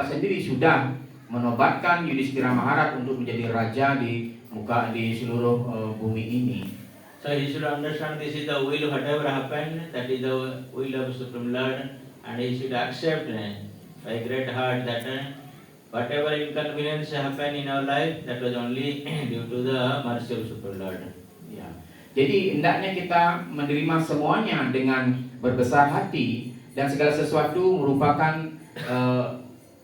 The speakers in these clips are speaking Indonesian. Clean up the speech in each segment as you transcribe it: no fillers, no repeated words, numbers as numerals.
sendiri sudah menobatkan Yudhistira Maharaj untuk menjadi raja di seluruh bumi ini. So he should understand this is the will, whatever happened, that is the will of Supreme Lord, and he should accept by great heart that whatever inconvenience happened in our life, that was only due to the mercy of Supreme Lord. Ya. Jadi hendaknya kita menerima semuanya dengan berbesar hati, dan segala sesuatu merupakan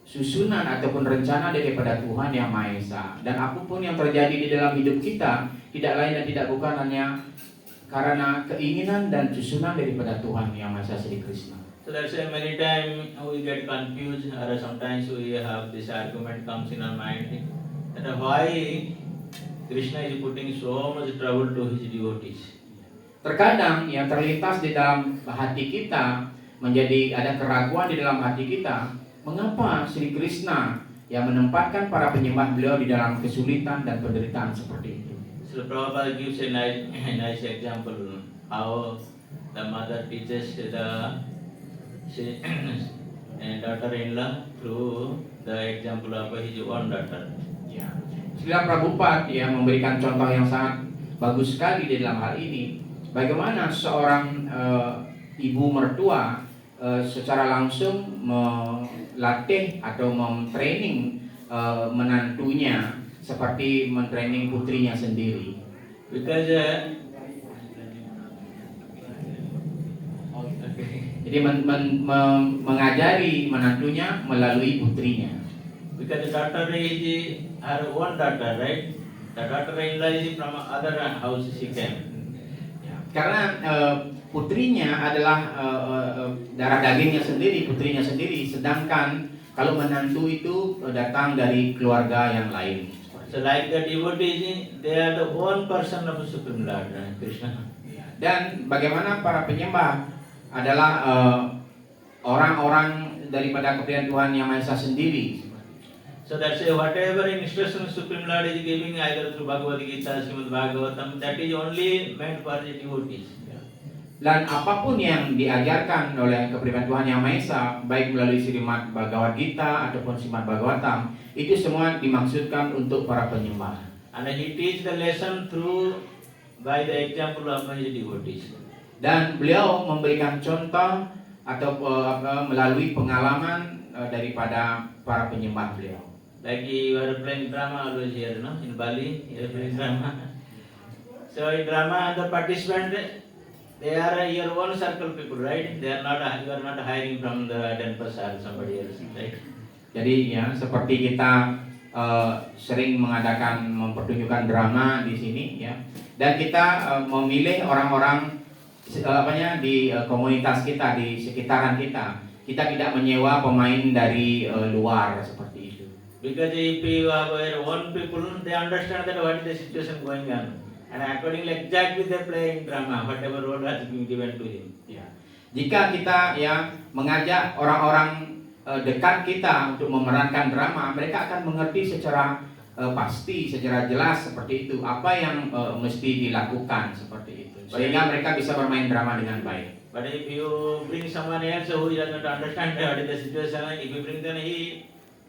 susunan ataupun rencana daripada Tuhan Yang Maha Esa. Dan apapun yang terjadi di dalam hidup kita tidak lain dan tidak bukan hanya karena keinginan dan susunan daripada Tuhan Yang Maha Esa Sri Krishna. So that's why many times we get confused, or sometimes we have this argument comes in our mind that why Krishna is putting so much trouble to his devotees. Terkadang yang terlintas di dalam hati kita, menjadi ada keraguan di dalam hati kita, mengapa Sri Krishna yang menempatkan para penyembah beliau di dalam kesulitan dan penderitaan seperti itu. So Prabhupada gives a nice example how the mother teaches the daughter-in-law through the example of his own daughter. Ya. Srila Prabhupada memberikan contoh yang sangat bagus sekali di dalam hal ini. Bagaimana seorang ibu mertua secara langsung melatih atau memtraining menantunya seperti mentraining putrinya sendiri. Because jadi mengajari menantunya melalui putrinya. Because the daughter is her own daughter, right? The daughter-in-law is from other house she came. Karena putrinya adalah darah dagingnya sendiri, putrinya sendiri, sedangkan kalau menantu itu datang dari keluarga yang lain. So like the devotees, they are the one person of Supreme Lord, Krishna. Dan bagaimana para penyembah adalah orang-orang daripada kepribadian Tuhan Yang Maha Esa sendiri. So that's whatever instruction Supreme Lord is giving either through Bhagavad Gita, Srimad Bhagavatam, that is only meant for the devotees. Dan apapun yang diajarkan oleh kepribadian Tuhan Yang Maha Esa, baik melalui Srimad Bhagavad Gita ataupun Srimad Bhagavatam, itu semua dimaksudkan untuk para penyembah. And he teach the lesson through by the example of his devotees. Dan beliau memberikan contoh atau melalui pengalaman daripada para penyembah beliau. Like you are playing drama always here, no? In Bali, you are playing drama. So in drama, the participant, they are your own circle people, right? They are not, you are not hiring from the Denpasar or somebody else, right? Jadi ya seperti kita sering mengadakan mempertunjukkan drama di sini ya, dan kita memilih orang-orang di komunitas kita, di sekitaran kita. Kita tidak menyewa pemain dari luar seperti itu. Because if you have your own people, they understand that what is the situation going on, and accordingly exactly they play drama, whatever role has been given to him. Ya. Jika kita mengajak orang-orang dekat kita untuk memerankan drama, mereka akan mengerti secara pasti, secara jelas seperti itu apa yang mesti dilakukan seperti itu, sehingga mereka bisa bermain drama dengan baik. But if you bring someone else who does not understand what is the situation, if you bring them, he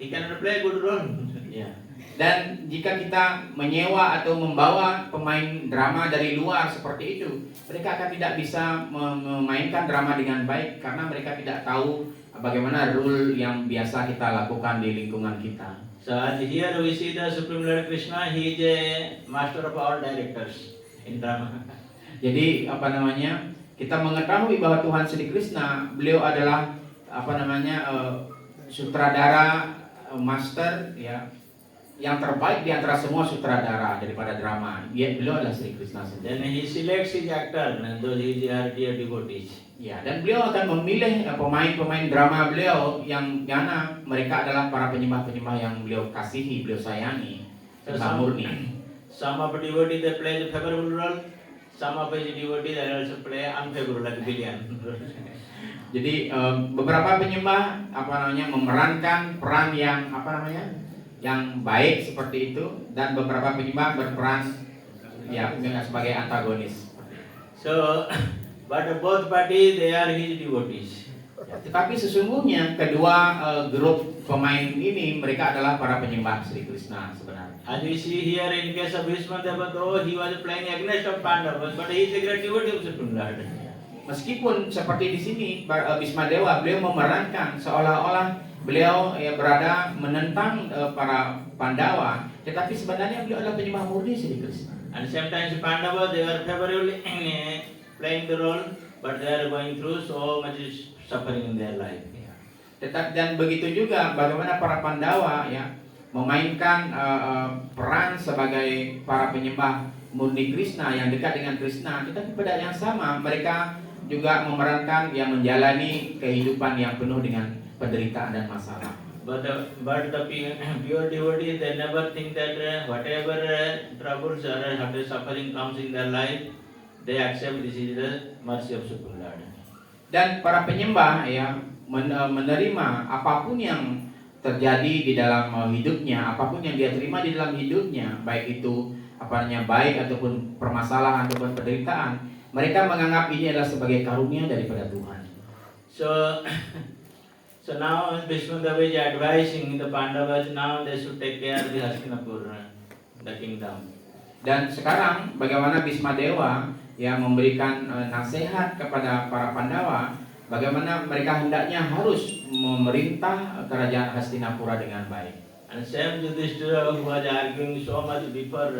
cannot play a good role. Ya. Dan jika kita menyewa atau membawa pemain drama dari luar seperti itu, mereka akan tidak bisa memainkan drama dengan baik karena mereka tidak tahu bagaimana rule yang biasa kita lakukan di lingkungan kita. So as here we see the Supreme Lord Krishna, he is a master of all directors in drama. Jadi kita mengetahui bahwa Tuhan Sri Krishna, beliau adalah sutradara master ya, yang terbaik di antara semua sutradara daripada drama. Beliau adalah Sri Krishna sendiri. Then he selects his actor, and those are dear devotees. Ya, dan beliau akan memilih pemain-pemain drama beliau yang mana mereka adalah para penyembah-penyembah yang beliau kasihi, beliau sayangi, murni. Some of the devotees they play the favorable role, some of the devotees they also play unfavorable like villain. Jadi beberapa penyembah memerankan peran yang yang baik seperti itu, dan beberapa penyembah berperan sebagai antagonis. So, but both parties they are his devotees. Tetapi sesungguhnya kedua grup pemain ini mereka adalah para penyembah Sri Krishna sebenarnya. As we see here in case of Bhishma Deva, though he was playing against of Pandavas, but he is a great devotee of Supreme Lord. Meskipun seperti di sini Bhisma Dewa beliau memerankan seolah-olah beliau berada menentang para Pandawa, tetapi sebenarnya beliau adalah penyembah murni Sri Krishna. And sometimes Pandavas, they were favorably playing the role, but they are going through so much suffering in their life. Tetap dan begitu juga bagaimana para Pandawa ya memainkan peran sebagai para penyembah murni Krishna yang dekat dengan Krishna, tetapi pada yang sama mereka juga memerankan yang menjalani kehidupan yang penuh dengan penderitaan dan masalah. But the pure devotees, they never think that whatever troubles or suffering comes in their life, they accept this is the mercy of Supreme Lord. Dan para penyembah ya menerima apapun yang terjadi di dalam hidupnya, apapun yang dia terima di dalam hidupnya, baik itu baik ataupun permasalahan ataupun penderitaan, mereka menganggap ini adalah sebagai karunia daripada Tuhan. So now Bhishma Deva is advising the Pandavas now they should take care of the Hastinapura, the kingdom. Dan sekarang bagaimana Bhisma Dewa yang memberikan nasihat kepada para Pandawa bagaimana mereka hendaknya harus memerintah kerajaan Hastinapura dengan baik. And same Yudhishthira who was arguing so much before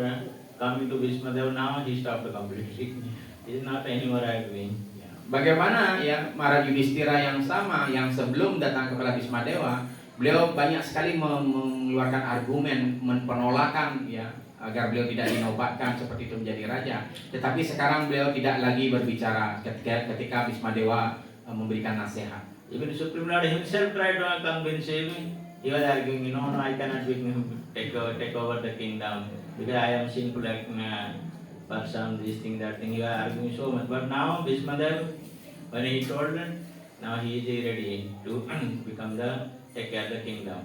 coming to Bhishma Deva, now he stopped completely. He is not anymore arguing. Bagaimana ya Mara Yudhistira yang sama yang sebelum datang kepada Bhisma Dewa, beliau banyak sekali mengeluarkan argumen penolakan ya agar beliau tidak dinobatkan seperti itu menjadi raja. Tetapi sekarang beliau tidak lagi berbicara ketika Bhisma Dewa memberikan nasihat. Even Supreme Lord himself tried to convince him. He was arguing, no, I cannot take over the kingdom because I am sinful person, this thing, that thing. He was arguing so much. But now Bhishma Deva, when he told, now he is ready to become take care of the kingdom.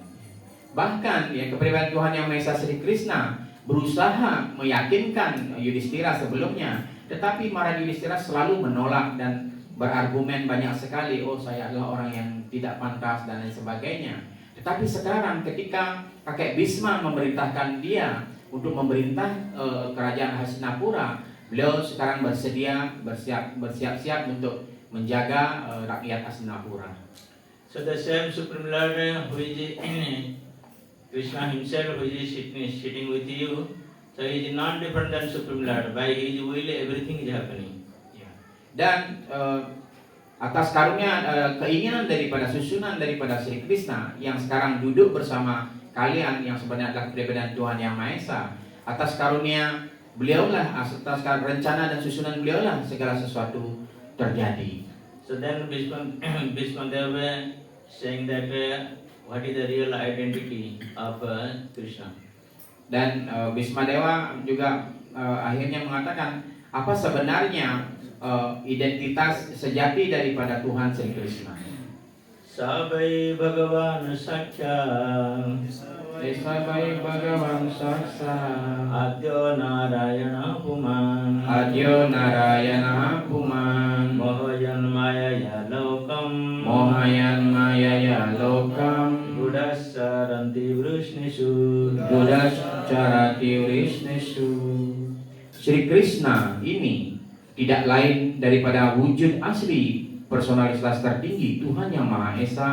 Bahkan ya kepribadian Tuhan Yang Maha Esa Sri Krishna berusaha meyakinkan Yudhistira sebelumnya, tetapi Mara Yudhistira selalu menolak dan berargumen banyak sekali, oh saya adalah orang yang tidak pantas dan lain sebagainya. Tetapi sekarang ketika kakek Bhisma memerintahkan dia untuk memerintah kerajaan Hastinapura, beliau sekarang bersiap-siap untuk menjaga rakyat Hastinapura. So the same Supreme Lord who is Krishna himself who is sitting with you, so he is not different than Supreme Lord. By his will everything is happening. Dan atas karunia keinginan daripada susunan daripada Sri Krishna yang sekarang duduk bersama kalian yang sebenarnya adalah kepribadian Tuhan Yang Maha Esa, atas karunia beliaulah, atas rencana dan susunan beliaulah segala sesuatu terjadi. So then Bhishma Deva saying that what is the real identity of Krishna. Dan Bhisma Dewa juga akhirnya mengatakan apa sebenarnya identitas sejati daripada Tuhan Sri Krishna. Sabai Bhagavan Sakya Sabai Bhagavan Saksa Adyo Narayana Puman Adyo Narayana Puman Mohayan Mayaya Lokam Mohayan Mayaya Lokam Budasaranti Vrishnisu Budas Charati Vrishnisu. Sri Krishna ini tidak lain daripada wujud asli personalitas tertinggi Tuhan Yang Maha Esa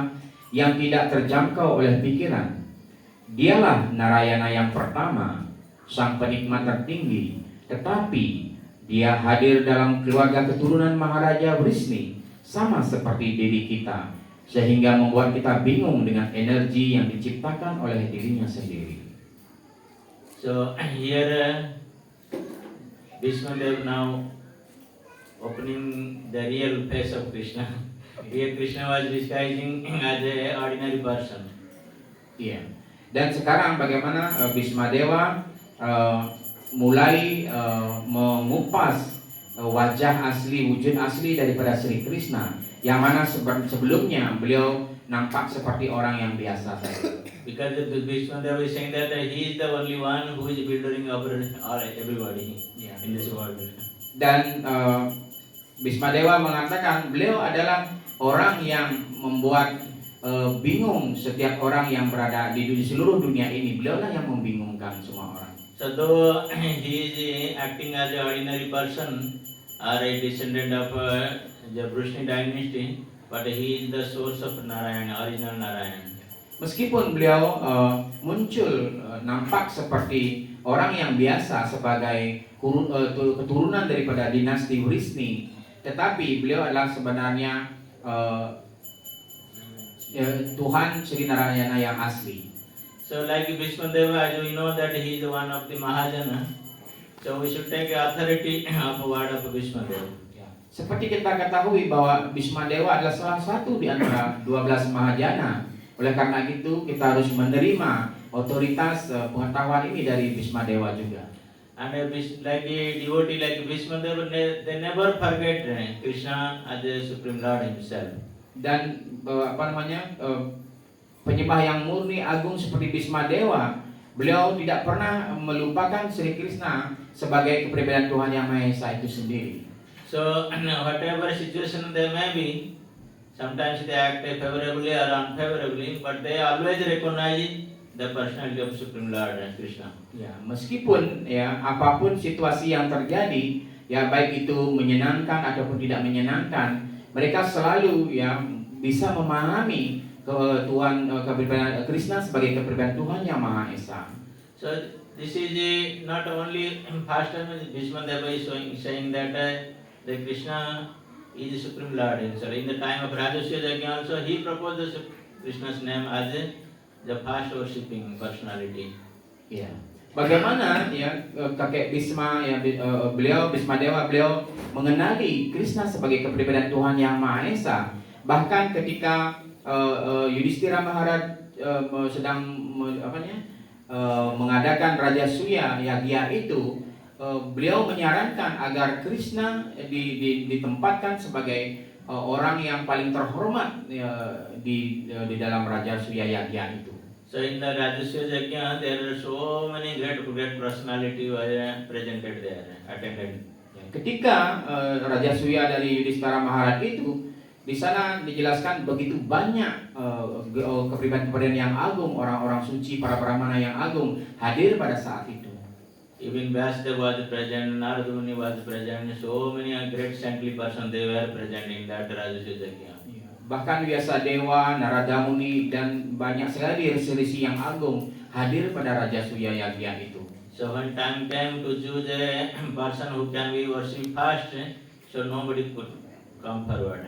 yang tidak terjangkau oleh pikiran. Dialah Narayana yang pertama, sang penikmat tertinggi, tetapi dia hadir dalam keluarga keturunan Maharaja Vrishni, sama seperti diri kita, sehingga membuat kita bingung dengan energi yang diciptakan oleh dirinya sendiri. So here Bhishma Deva now opening the real face of Krishna. Here Krishna was disguising as an ordinary person. Iya. Dan sekarang bagaimana Bhisma Dewa mulai mengupas wajah asli, wujud asli daripada Sri Krishna, yang mana sebelumnya beliau nampak seperti orang yang biasa saja. Because Bhishma Deva is saying that he is the only one who is building over everybody in this world. Dan Bhisma Dewa mengatakan beliau adalah orang yang membuat bingung setiap orang yang berada di seluruh dunia ini. Beliaulah yang membingungkan semua orang. So though he is acting as an ordinary person or a descendant of the Vrishni dynasty, but he is the source of Narayana, original Narayana. Meskipun beliau muncul nampak seperti orang yang biasa sebagai keturunan daripada dinasti Vrishni, tetapi beliau adalah sebenarnya Tuhan Sri Narayana yang asli. So like Bhishma Deva, as we know that he is one of the Mahajana, so we should take authority of the word of Bhishma Deva. Seperti kita ketahui bahwa Bhisma Dewa adalah salah satu di antara 12 Mahajana. Oleh karena itu kita harus menerima otoritas pengetahuan ini dari Bhisma Dewa juga. And like a devotee like Bhishma Deva, they never forget Krishna as the Supreme Lord himself. Dan penyembah yang murni agung seperti Bhisma Dewa, beliau tidak pernah melupakan Sri Krishna sebagai kepribadian Tuhan Yang Maha Esa itu sendiri. So whatever situation they may be, sometimes they act favorably or unfavorably, but they always recognize the personality of Supreme Lord Krishna. Ya, meskipun ya apapun situasi yang terjadi, ya baik itu menyenangkan ataupun tidak menyenangkan, mereka selalu ya bisa memahami kepribadian Krishna sebagai kepribadian Tuhan Yang Maha Esa. So this is not only first time Bhishma Deva is saying that the Krishna is the Supreme Lord. So in the time of Rajasya Yajna also he proposed Krishna's name as the first worshipping personality. Ya. Bagaimana ya kakek Bhisma ya Bhisma Dewa beliau mengenali Krishna sebagai kepribadian Tuhan Yang Maha Esa. Bahkan ketika Yudhistira Maharaj sedang mengadakan Raja Suya Yagya itu, beliau menyarankan agar Krishna ditempatkan sebagai orang yang paling terhormat di dalam Raja Suya Yagya itu. So in the Rajasya Yajna there are so many great personality were presented there, attended. Ketika Raja Suya dari Yudhistira Maharaj itu, di sana dijelaskan begitu banyak kepribadian yang agung, orang-orang suci, para brahmana yang agung hadir pada saat itu. Even Vyasdeva was present, Narada Muni was present, so many great saintly persons they were present in that Rajasya Yajna. Bahkan Vyasadeva, Narada Muni dan banyak sekali risi-risi yang agung hadir pada Raja Suya Yagya itu. So when time came to choose a person who can be worshipped first, so nobody could come forward.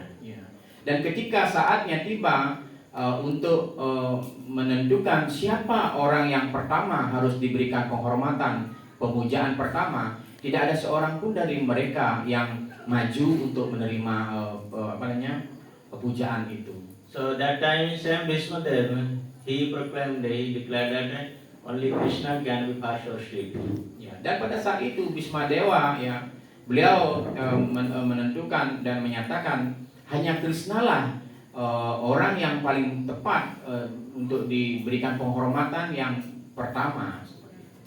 Dan ketika saatnya tiba untuk menentukan siapa orang yang pertama harus diberikan penghormatan, pemujaan pertama, tidak ada seorang pun dari mereka yang maju untuk menerima pujaan itu. So that time same Bhishma Deva, he declared that only Krishna can be first worshipped. Ya, dan pada saat itu Bhisma Dewa ya beliau menentukan dan menyatakan hanya Krishna lah orang yang paling tepat untuk diberikan penghormatan yang pertama.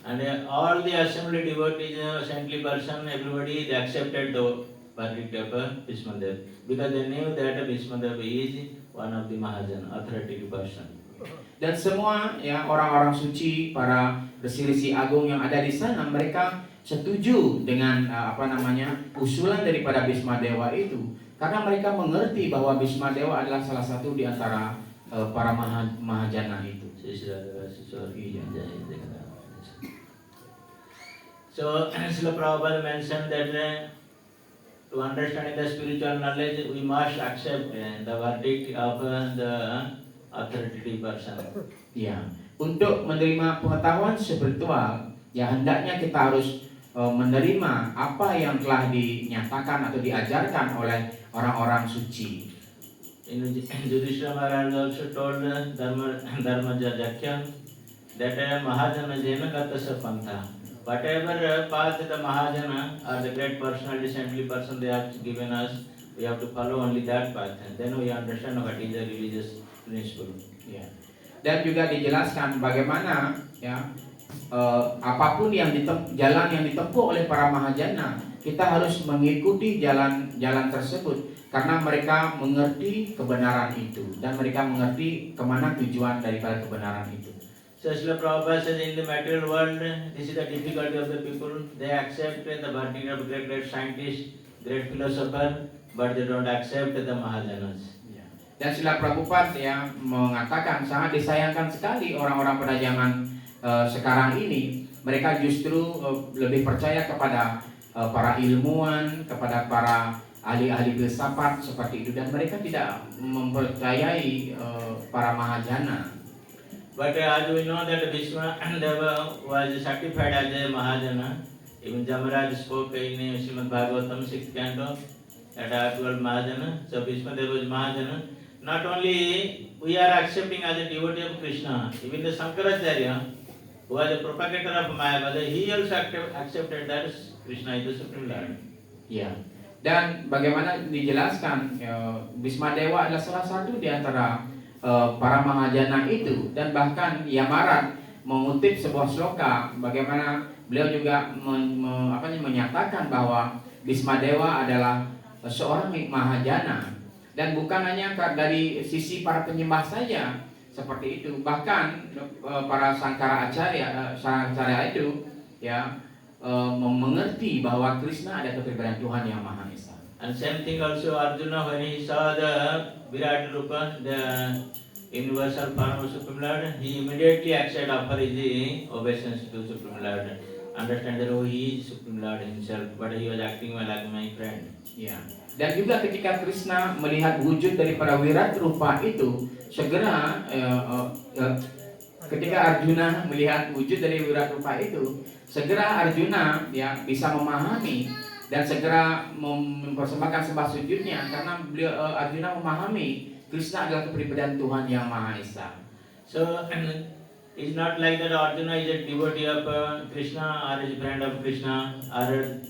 And all the assembly devotees, saintly person, everybody they accepted the verdict of Bhishma Deva because they knew that Bhishma Deva is one of the Mahajana, authoritative person. Dan semua ya orang-orang suci, para resi-resi agung yang ada di sana, mereka setuju dengan usulan daripada Bhisma Dewa itu, karena mereka mengerti bahwa Bhisma Dewa adalah salah satu di antara para mahajana itu. So Srila Prabhupada mentioned that to understand the spiritual knowledge we must accept the verdict of the authoritative person. Ya, untuk menerima pengetahuan spiritual, ya hendaknya kita harus menerima apa yang telah dinyatakan atau diajarkan oleh orang-orang suci. Yudhishthira Maharaj also told Dharma Jajakya that Mahajana Jena Gatasa Pantha. Whatever path the Mahajana or the great personality, saintly person they have given us, we have to follow only that path, and then we understand what is the religious principle. Ya. Dan juga dijelaskan bagaimana ya apapun jalan yang ditempuh oleh para mahajana, kita harus mengikuti jalan tersebut karena mereka mengerti kebenaran itu dan mereka mengerti kemana tujuan daripada kebenaran itu. So Srila Prabhupada says in the material world, this is the difficulty of the people. They accept the birthday of great scientist, great philosopher, but they don't accept the Mahajanas. Dan Srila Prabhupada yang mengatakan sangat disayangkan sekali orang-orang pada zaman sekarang ini, mereka justru lebih percaya kepada para ilmuwan, kepada para ahli-ahli filsafat seperti itu, dan mereka tidak mempercayai para Mahajana. But as we know that Bhishma was certified as a Mahajana. Even Jamaraj spoke in Srimad Bhagavatam 6th canto that 12 Mahajana. So Bhishma Deva was Mahajana. Not only we are accepting as a devotee of Krishna, even the Sankaracharya, who was a propagator of Mayavada, he also accepted that Krishna is the Supreme Lord. Ya. Dan bagaimana dijelaskan, Bhisma Dewa adalah salah satu di antara para Mahajana itu, dan bahkan Yamarat mengutip sebuah sloka bagaimana beliau juga menyatakan bahwa Bhisma Dewa adalah seorang Mahajana. Dan bukan hanya dari sisi para penyembah saja seperti itu, bahkan para Sankara Acharya itu ya mengerti bahwa Krishna ada kepribadian Tuhan yang Maha Esa. And same thing also Arjuna, when he saw the Virat Rupa, the universal form of Supreme Lord, he immediately accepted offer his obeisance to Supreme Lord. Understand that he is Supreme Lord himself, but he was acting like my friend. Ya. Dan juga ketika Krishna melihat wujud daripada Virat Rupa itu, segera ketika Arjuna melihat wujud dari Virat Rupa itu, segera Arjuna ya bisa memahami dan segera mempersembahkan sembah sujudnya, karena Arjuna memahami Krishna adalah kepribadian Tuhan yang Maha Esa. So it's not like that Arjuna is a devotee of Krishna or is a friend of Krishna, or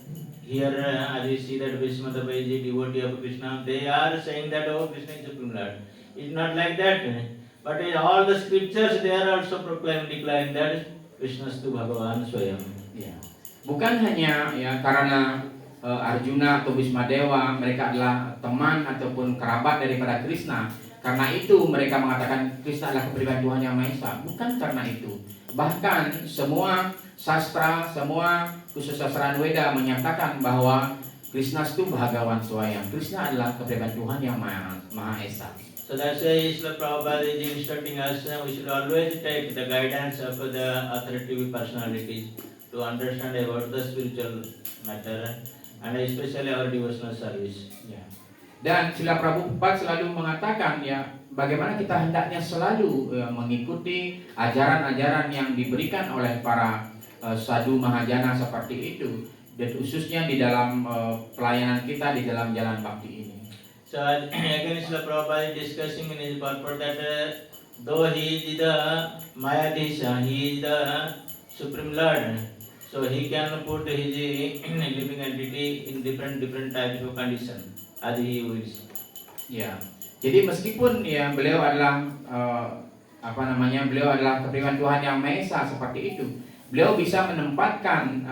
here as you see that Bhishma Deva is a devotee of Krishna, they are saying that oh Krishna is Supreme Lord. It's not like that. But in all the scriptures they are also declaring that Krishna Stu Bhagavan Swayam. Ya. Bukan hanya ya karena Arjuna atau Bhisma Dewa mereka adalah teman ataupun kerabat daripada Krishna, karena itu mereka mengatakan Krishna adalah kepribadian Tuhan yang Maha Esa. Bukan karena itu. Bahkan semua sastra, semua kesusastraan Weda menyatakan bahwa Krishna itu Bhagawan Swayam. Krishna adalah kepribadian Tuhan yang Maha Esa. So that's why Srila Prabhupada is instructing us we should always take the guidance of the authoritative personalities to understand about the spiritual matter and especially our devotional service. Ya. Dan Srila Prabhupada selalu mengatakan ya bagaimana kita hendaknya selalu mengikuti ajaran-ajaran yang diberikan oleh para sadhu mahajana seperti itu, dan khususnya di dalam pelayanan kita di dalam jalan bakti ini. So again Srila Prabhupada is discussing in his purport that though he is the Mayadesha, he is the Supreme Lord, so he can put his living entity in different types of condition as he wills. Ya, jadi meskipun ya beliau adalah beliau adalah kepribadian Tuhan yang Maha Esa seperti itu, beliau bisa menempatkan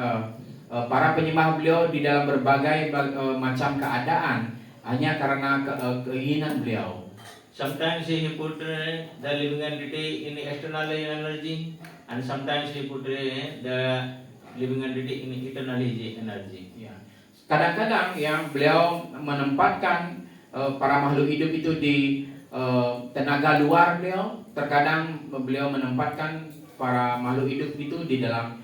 para penyembah beliau di dalam berbagai macam keadaan hanya karena keinginan beliau. Sometimes he put the living entity in external energy, and sometimes he put the living entity in eternal energy. Ya. Kadang-kadang ya beliau menempatkan para makhluk hidup itu di tenaga luar beliau, terkadang beliau menempatkan para makhluk hidup itu di dalam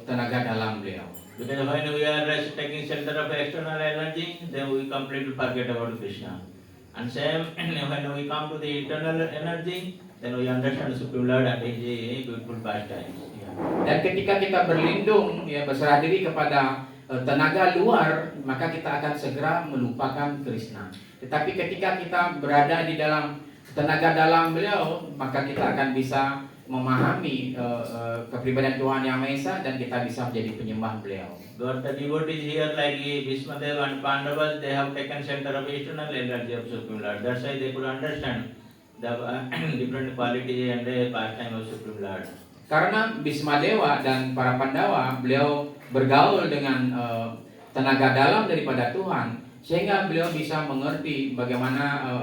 tenaga dalam beliau. Because when we are taking shelter of external energy, then we completely forget about Krishna. And same when we come to the eternal energy, then we understand Supreme Lord and His beautiful pastimes. Dan ketika kita berlindung ya berserah diri kepada tenaga luar, maka kita akan segera melupakan Krishna. Tetapi ketika kita berada di dalam tenaga dalam beliau, maka kita akan bisa memahami kepribadian Tuhan yang Maha Esa dan kita bisa menjadi penyembah beliau. But the devotees here like Bhishma Deva and Pandavas, they have taken shelter of eternal energy of Supreme Lord. That's why they could understand the different quality and the pastime of Supreme Lord. Karena Bhisma Dewa dan para Pandawa, beliau bergaul dengan tenaga dalam daripada Tuhan, sehingga beliau bisa mengerti bagaimana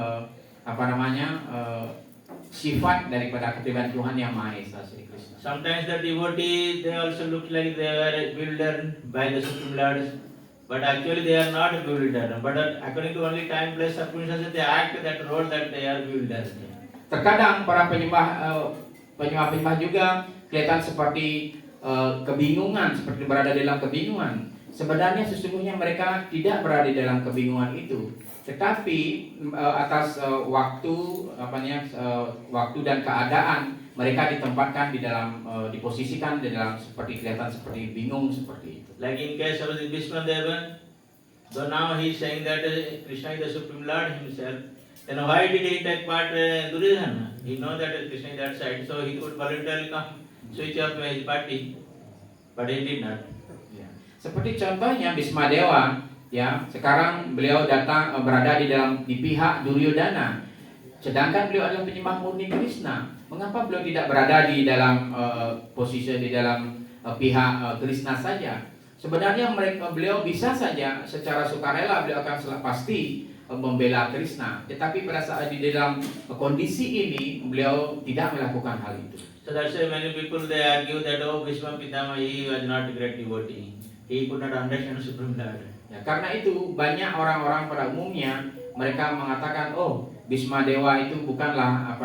sifat daripada kepribadian Tuhan yang Maha Esa Sri Krishna. Sometimes the devotee, they also look like they were bewildered by the Supreme Lord, but actually they are not bewildered. But according to only time, place, circumstances, they act that role that they are bewildered. Terkadang para penyembah juga kelihatan seperti kebingungan, seperti berada dalam kebingungan. Sebenarnya sesungguhnya mereka tidak berada dalam kebingungan itu, tetapi atas waktu dan keadaan mereka ditempatkan di dalam diposisikan di dalam seperti kelihatan seperti bingung seperti itu. Like in case of the Bhishmadeva, so now he is saying that Krishna is the Supreme Lord himself. Then why did he take part Duryodhana? He knows that Krishna is that side, so he could voluntarily come switch off his party, but he did not. Seperti contohnya Bhismadewa, ya, sekarang beliau datang berada di pihak Duryodhana, sedangkan beliau adalah penyembah murni Krishna. Mengapa beliau tidak berada di dalam posisi di dalam pihak Krishna saja? Sebenarnya beliau bisa saja secara sukarela beliau akan pasti membela Krishna, tetapi pada saat di dalam kondisi ini beliau tidak melakukan hal itu. So that's why many people they argue that Bhishma Pitama he was not a great devotee. He could not understand Supreme Lord. Ya, karena itu banyak orang-orang pada umumnya mereka mengatakan, Bhismadewa itu bukanlah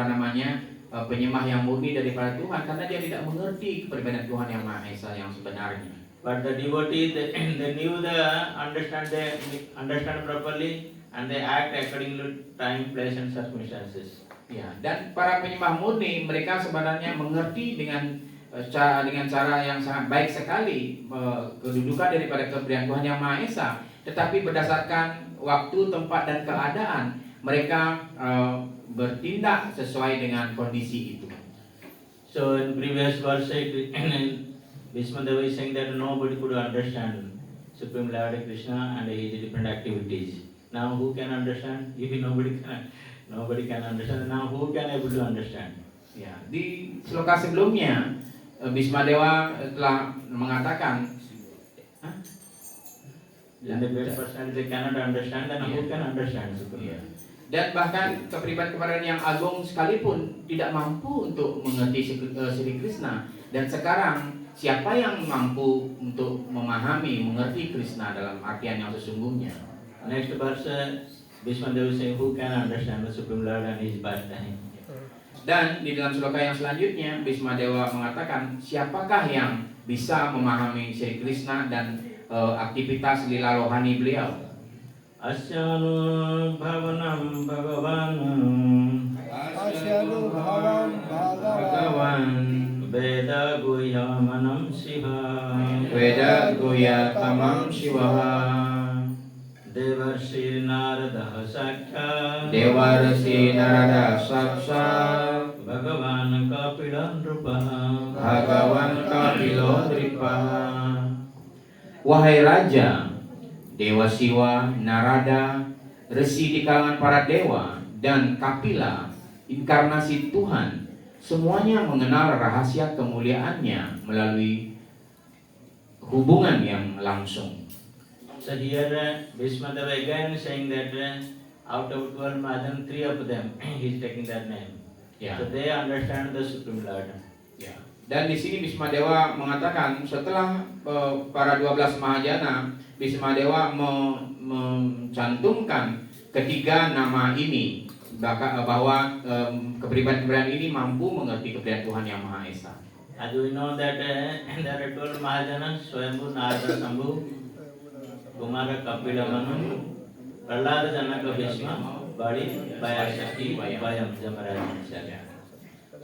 penyembah yang murni daripada Tuhan karena dia tidak mengerti kepribadian Tuhan yang Maha Esa yang sebenarnya. But the devotee they knew understand properly and they act according to time, place and circumstances. Ya, dan para penyembah murni mereka sebenarnya mengerti dengan cara yang sangat baik sekali kedudukan daripada kepribadian Tuhan yang Maha Esa, tetapi berdasarkan waktu, tempat dan keadaan mereka bertindak sesuai dengan kondisi itu. So in previous verse Bhismadeva is saying that nobody could understand Supreme Lord Krishna and his different activities. Now who can understand? If nobody can understand, now who can able to understand? Ya, di sloka sebelumnya Bhismadewa telah mengatakan, And the great person they cannot understand, then who can understand Supreme Lord? Dan bahkan kepribadian yang agung sekalipun tidak mampu untuk mengerti Sri Krishna. Dan sekarang siapa yang mampu untuk memahami, mengerti Krishna dalam artian yang sesungguhnya? Next verse, Bhismadeva is saying, who can understand the Supreme Lord and his pastime? Dan di dalam sloka yang selanjutnya Bhismadewa mengatakan, siapakah yang bisa memahami Sri Krishna dan aktivitas lila rohani beliau? Asyanu bhavanam bhagavan Veda guhyamanam shiva Devarsi Narada Sakya Bhagavan Kapila Nrupa. Wahai Raja, Dewa Siwa, Narada, Resi di kalangan para dewa, dan Kapila, inkarnasi Tuhan, semuanya mengenal rahasia kemuliaannya melalui hubungan yang langsung. So here Bhismadeva again saying that out of 12 Mahajan, 3 of them he is taking that name. Ya. So they understand the Supreme Lord. Ya. Dan di sini Bhismadewa mengatakan setelah para 12 Mahajana, Bhismadewa mencantumkan ketiga nama ini bahwa kepribadian ini mampu mengerti kepribadian Tuhan yang Maha Esa. As we know that there are 12 Mahajanas, Swayambhu, Narada, Shambhu, Kumara, Kapila, Manu, Prahlada, Janaka, Bhishma, Bali, Bayashakti, Bayam, Jamaraj.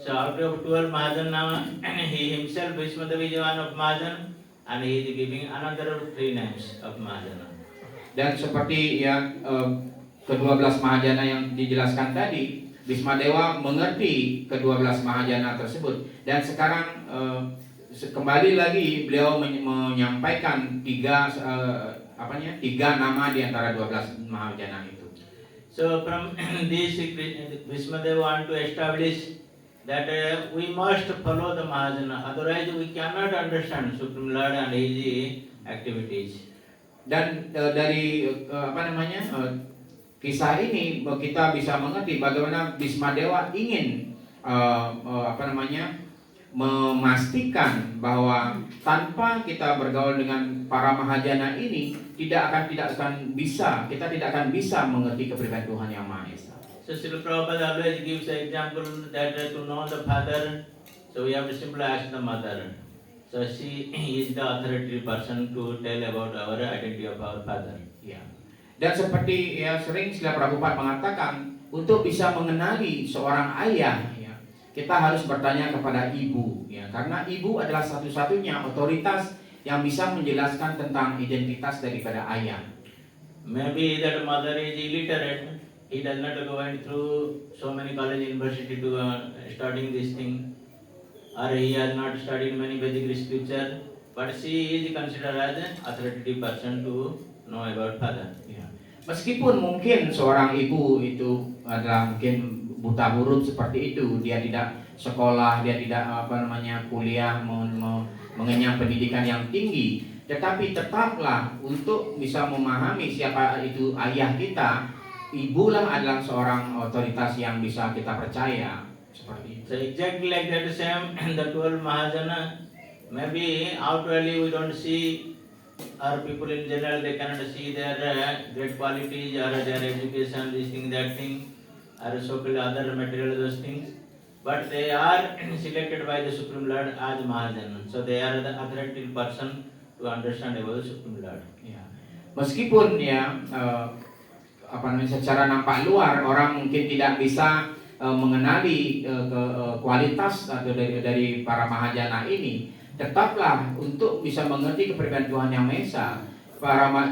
So out of 12 Mahajan now, he himself, Bhismadeva is one of Mahajan, and he is giving another 3 names of Mahajana. Dan seperti yang ke-12 Mahajana yang dijelaskan tadi, Bhismadewa mengerti ke-12 Mahajana tersebut. Dan sekarang kembali lagi beliau menyampaikan 3 nama di antara 12 Mahajana itu. So from this Bhismadeva want to establish that we must follow the Mahajana, otherwise we cannot understand Supreme Lord and his activities. Dan dari kisah ini kita bisa mengerti bagaimana Bismadewa ingin memastikan bahwa tanpa kita bergaul dengan para mahajana ini kita tidak akan bisa mengerti kepribadian Tuhan Yang Maha Esa. So Srila Prabhupada always gives an example that to know the father, so we have to simply ask the mother. So she is the authoritative person to tell about our identity of our father. Ya. Dan seperti sering Srila Prabhupada mengatakan, untuk bisa mengenali seorang ayah, kita harus bertanya kepada ibu, karena ibu adalah satu-satunya otoritas yang bisa menjelaskan tentang identitas daripada ayah. Maybe that mother is illiterate. He does not go through so many college, university to studying this thing. Or he has not studied many Vedic scripture, but she is considered as an authoritative person to know about father. Ya. Meskipun mungkin seorang ibu itu adalah mungkin buta huruf seperti itu, dia tidak sekolah, dia tidak kuliah, mengenyam pendidikan yang tinggi, tetapi tetaplah untuk bisa memahami siapa itu ayah kita, ibulah adalah seorang otoritas yang bisa kita percaya. Seperti itu. So exactly like that same the 12 Mahajana, maybe outwardly we don't see, or people in general they cannot see their great qualities or their education, this thing, that thing, or so-called other material those things, but they are selected by the Supreme Lord as Mahajana. So they are the authoritative person to understand about the Supreme Lord. Ya. Meskipun secara nampak luar orang mungkin tidak bisa mengenali kualitas atau dari para mahajana ini, tetaplah untuk bisa mengerti kepribadian Tuhan Yang Maha Esa,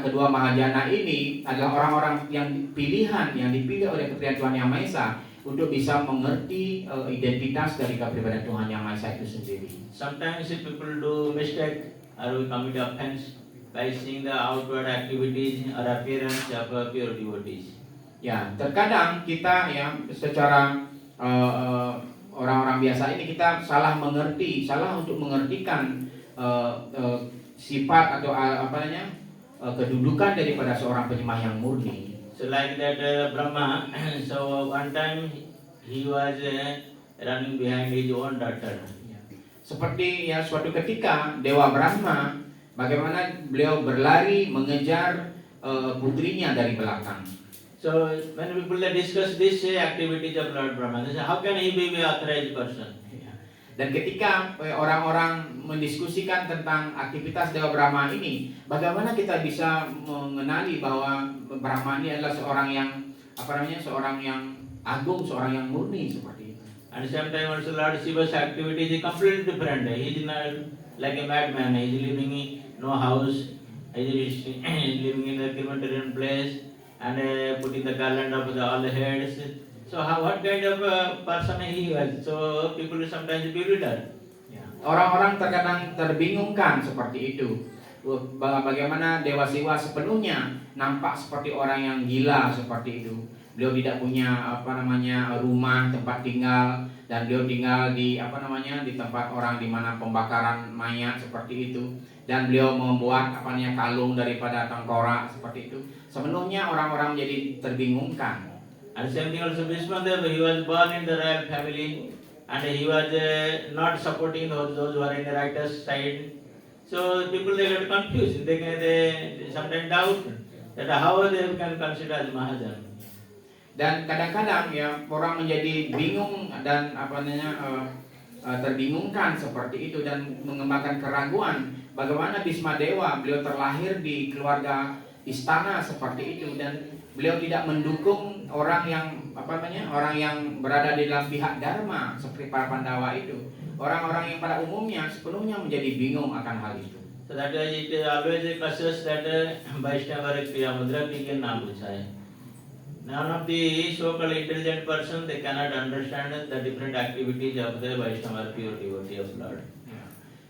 kedua mahajana ini adalah orang-orang yang dipilih oleh kepribadian Tuhan Yang Maha Esa untuk bisa mengerti identitas dari kepribadian Tuhan Yang Maha Esa itu sendiri. Sometimes if people do mistake or we commit offense by seeing the outward activities or appearance of pure devotees. Ya, terkadang kita secara orang-orang biasa ini kita salah untuk mengertikan sifat atau kedudukan daripada seorang penyembah yang murni. So like that Brahma, so one time he was running behind his own daughter. Seperti suatu ketika Dewa Brahma, bagaimana beliau berlari mengejar putrinya dari belakang. So when people discuss this activities of Lord Brahma, they say, how can he be an authorized person? Dan ketika orang-orang mendiskusikan tentang aktivitas Dewa Brahma ini, bagaimana kita bisa mengenali bahwa Brahma ini adalah seorang yang agung, seorang yang murni seperti itu. And sometimes also Lord Shiva's activities is completely different. He is not like a madman. He is living in no house. He is living in a crematorium place and putting the garland of all the heads. So what kind of person he was? So people sometimes bewildered. Orang-orang terkadang terbingungkan seperti itu. Bagaimana Dewa Siwa sepenuhnya nampak seperti orang yang gila seperti itu. Beliau tidak punya rumah tempat tinggal, dan beliau tinggal di di tempat orang di mana pembakaran mayat seperti itu, dan beliau membuat kalung daripada tengkorak seperti itu. Sepenuhnya orang-orang jadi terbingungkan. And same thing also Vishmadeva, he was born in the royal family and he was not supporting those who are in the righteous side. So people they get confused. They sometimes doubt that how they can consider as Mahajan. Dan kadang-kadang orang menjadi bingung dan terbingungkan seperti itu dan mengembangkan keraguan. Bagaimana Bismadewa, beliau terlahir di keluarga istana seperti itu, dan beliau tidak mendukung orang yang berada di dalam pihak dharma seperti para Pandawa itu. Orang-orang yang pada umumnya sepenuhnya menjadi bingung akan hal itu. So that it is always a process that Vaishnava Kriya Mudra begin namucaya. None of the so-called intelligent person they cannot understand the different activities of the Vaishnava pure devotee of Lord.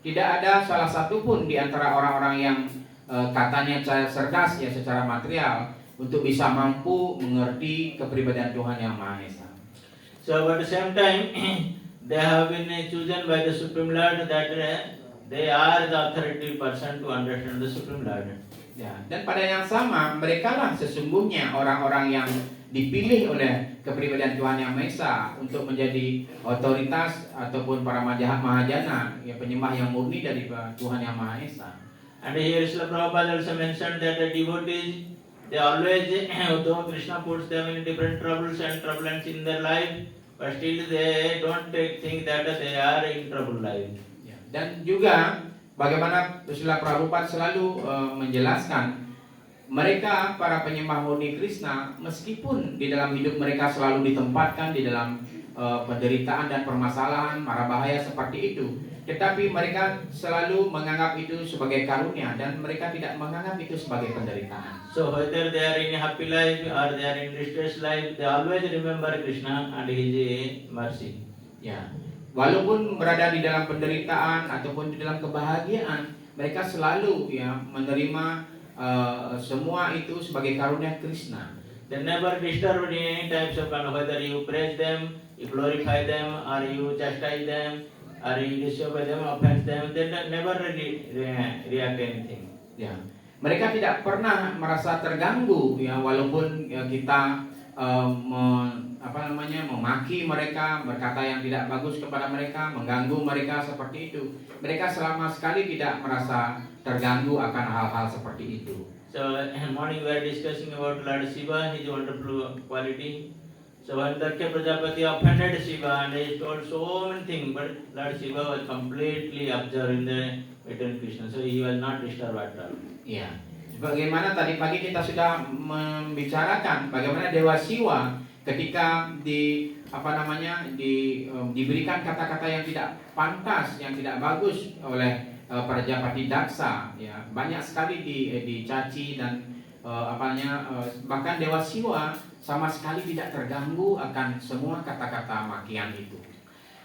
Tidak ada salah satu pun di antara orang-orang yang katanya cerdas secara material untuk bisa mampu mengerti kepribadian Tuhan Yang Maha Esa. So at the same time they have been chosen by the Supreme Lord that they are the authoritative person to understand the Supreme Lord. Ya, dan pada yang sama mereka lah sesungguhnya orang-orang yang dipilih oleh kepribadian Tuhan Yang Maha Esa untuk menjadi otoritas ataupun para mahajana, ya penyembah yang murni dari Tuhan Yang Maha Esa. And here Srila Prabhupada also mentioned that the devotees, they always, though Krishna puts them in different troubles and turbulence in their life, but still they don't think that they are in trouble life. Ya, dan juga bagaimana Srila Prabhupada selalu menjelaskan mereka para penyembah murni Krishna, meskipun di dalam hidup mereka selalu ditempatkan di dalam penderitaan dan permasalahan, mara bahaya seperti itu, tetapi mereka selalu menganggap itu sebagai karunia dan mereka tidak menganggap itu sebagai penderitaan. So whether they are in a happy life or they are in distressed life, they always remember Krishna and His mercy. Ya, walaupun berada di dalam penderitaan ataupun di dalam kebahagiaan, mereka selalu ya menerima semua itu sebagai karunia Krishna. They never disturb in any types of whether you praise them, you glorify them, or you chastise them, or you disobey them, offense them. They never react anything. Ya, mereka tidak pernah merasa terganggu ya walaupun ya, kita memaki mereka, berkata yang tidak bagus kepada mereka, mengganggu mereka seperti itu. Mereka selama sekali tidak merasa terganggu akan hal-hal seperti itu. So morning we are discussing about Lord Shiva, his wonderful quality. So when Daksha Prajapati offended Shiva and he told so many things, but Lord Shiva was completely absorbed in the eternal Krishna, so he was not disturbed at all. Ya, bagaimana tadi pagi kita sudah membicarakan bagaimana Dewa Siwa ketika diberikan kata-kata yang tidak pantas, yang tidak bagus oleh Prajapati Daksa, ya banyak sekali dicaci dan bahkan Dewa Siwa sama sekali tidak terganggu akan semua kata-kata makian itu.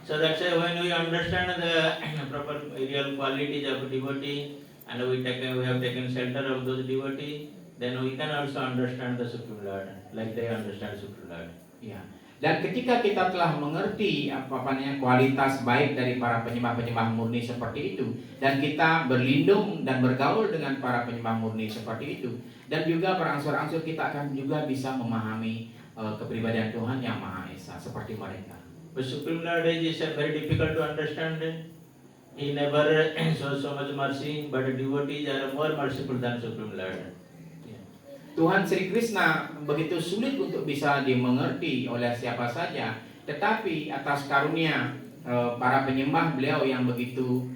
So that's why when we understand the proper real qualities of devotee and we have taken shelter of those devotees, then we can also understand the Supreme Lord like they understand Supreme Lord. Ya. Dan ketika kita telah mengerti kualitas baik dari para penyembah-penyembah murni seperti itu, dan kita berlindung dan bergaul dengan para penyembah murni seperti itu, dan juga berangsur-angsur kita akan juga bisa memahami kepribadian Tuhan Yang Maha Esa seperti mereka. But Supreme Lord is very difficult to understand. He never shows so much mercy, but devotees are more merciful than Supreme Lord. Tuhan Sri Krishna begitu sulit untuk bisa dimengerti oleh siapa saja, tetapi atas karunia para penyembah beliau yang begitu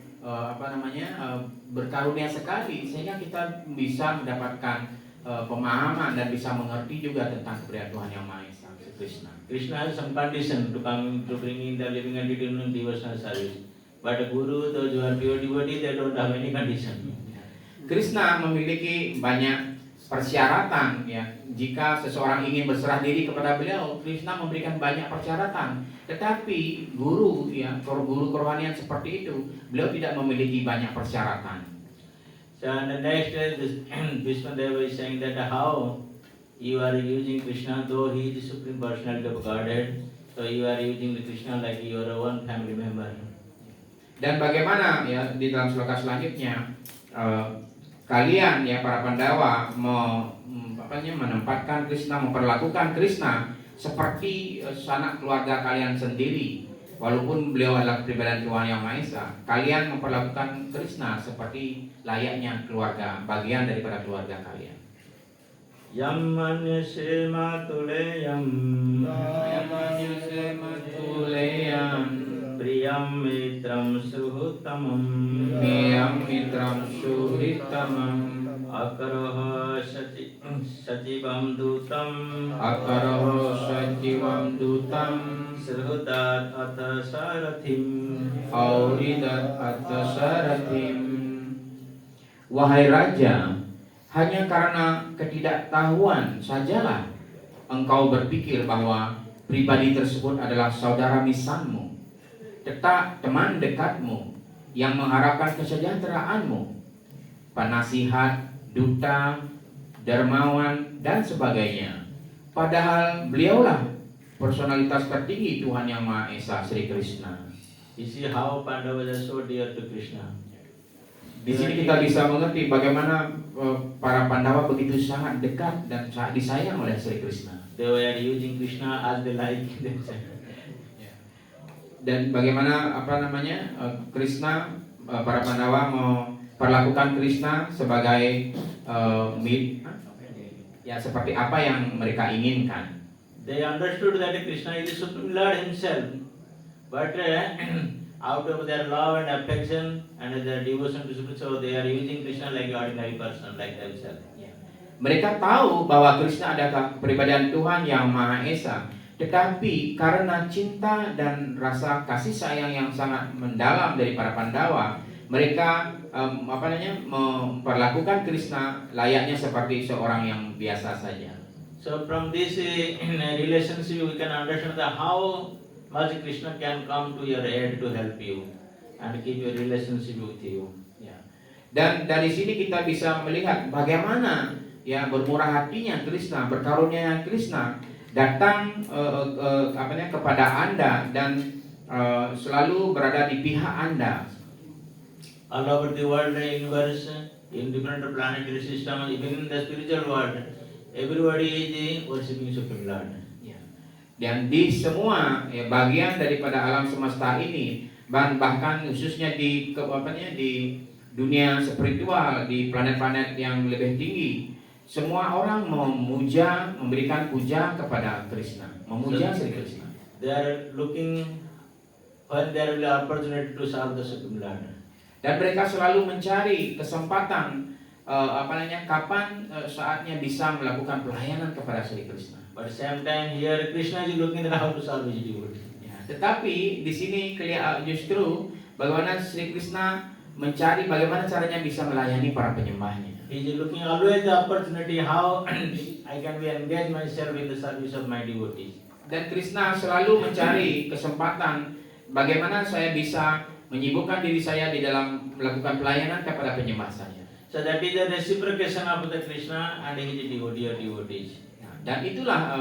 berkarunia sekali, sehingga kita bisa mendapatkan pemahaman dan bisa mengerti juga tentang kepribadian Tuhan Yang Maha Esa, Krishna. Krishna has some condition to come to bring in the living entity in devotional service, but Guru, those who are pure devotees, they don't have any condition. Krishna memiliki banyak persyaratan ya. Jika seseorang ingin berserah diri kepada beliau, Krishna memberikan banyak persyaratan. Tetapi guru kerohanian seperti itu, beliau tidak memiliki banyak persyaratan. So the next is Bhishma Deva is saying that how you are using Krishna, though he is the supreme personality of Godhead, so you are using the Krishna like your own family member. Dan bagaimana ya di dalam sloka selanjutnya kalian ya para Pandawa menempatkan Krishna, memperlakukan Krishna seperti sanak keluarga kalian sendiri. Walaupun beliau adalah kepribadian Tuhan Yang Maha Esa, kalian memperlakukan Krishna seperti layaknya keluarga, bagian daripada keluarga kalian. Yam manusya matuleyam priyam mitram suhutamam akaroha sajivam dutam sruhutat atasarathim auridat atasarathim. Wahai raja, hanya karena ketidaktahuan sajalah engkau berpikir bahwa pribadi tersebut adalah saudara misanmu, teman dekatmu yang mengharapkan kesejahteraanmu, penasihat, duta, dermawan, dan sebagainya. Padahal beliaulah personalitas tertinggi Tuhan Yang Maha Esa, Sri Krishna. You see how Pandavas are so dear to Krishna. Di sini kita bisa mengerti bagaimana para Pandawa begitu sangat dekat dan sangat disayang oleh Sri Krishna. They were using Krishna as they like themselves. Dan bagaimana Krishna, para Pandawa memperlakukan Krishna sebagai ya seperti apa yang mereka inginkan. They understood that Krishna is the Supreme Lord himself, but out of their love and affection and their devotion to Supreme, so they are using Krishna like an ordinary person, like themselves. Mereka tahu bahwa Krishna adalah kepribadian Tuhan yang Maha Esa, tetapi karena cinta dan rasa kasih sayang yang sangat mendalam dari para Pandawa, mereka memperlakukan Krishna layaknya seperti seorang yang biasa saja. So from this relationship we can understand that how much Krishna can come to your aid to help you and keep your relationship with you. Dan dari sini kita bisa melihat bagaimana ya bermurah hatinya Krishna, berkarunia Krishna datang kepada Anda dan selalu berada di pihak Anda. All over the world, the universe, in different planetary systems, even in the spiritual world, everybody is worshiping Supreme Lord. Dan di semua bagian daripada alam semesta ini, bahkan khususnya di dunia spiritual, di planet-planet yang lebih tinggi, semua orang memuja, memberikan puja kepada Krishna, memuja Sri Krishna. They are looking when there will be opportunity to serve the Supreme Lord. Dan mereka selalu mencari kesempatan kapan saatnya bisa melakukan pelayanan kepada Sri Krishna. But same time here Krishna is looking at how to serve his devotees. Tetapi di sini justru bagaimana Sri Krishna mencari bagaimana caranya bisa melayani para penyembahnya. He is looking always the opportunity how I can be engage myself in the service of my devotees. Dan Krishna selalu mencari kesempatan bagaimana saya bisa menyibukkan diri saya di dalam melakukan pelayanan kepada penyembah saya. So that is the reciprocation of the Krishna and his devotee or devotees. Dan itulah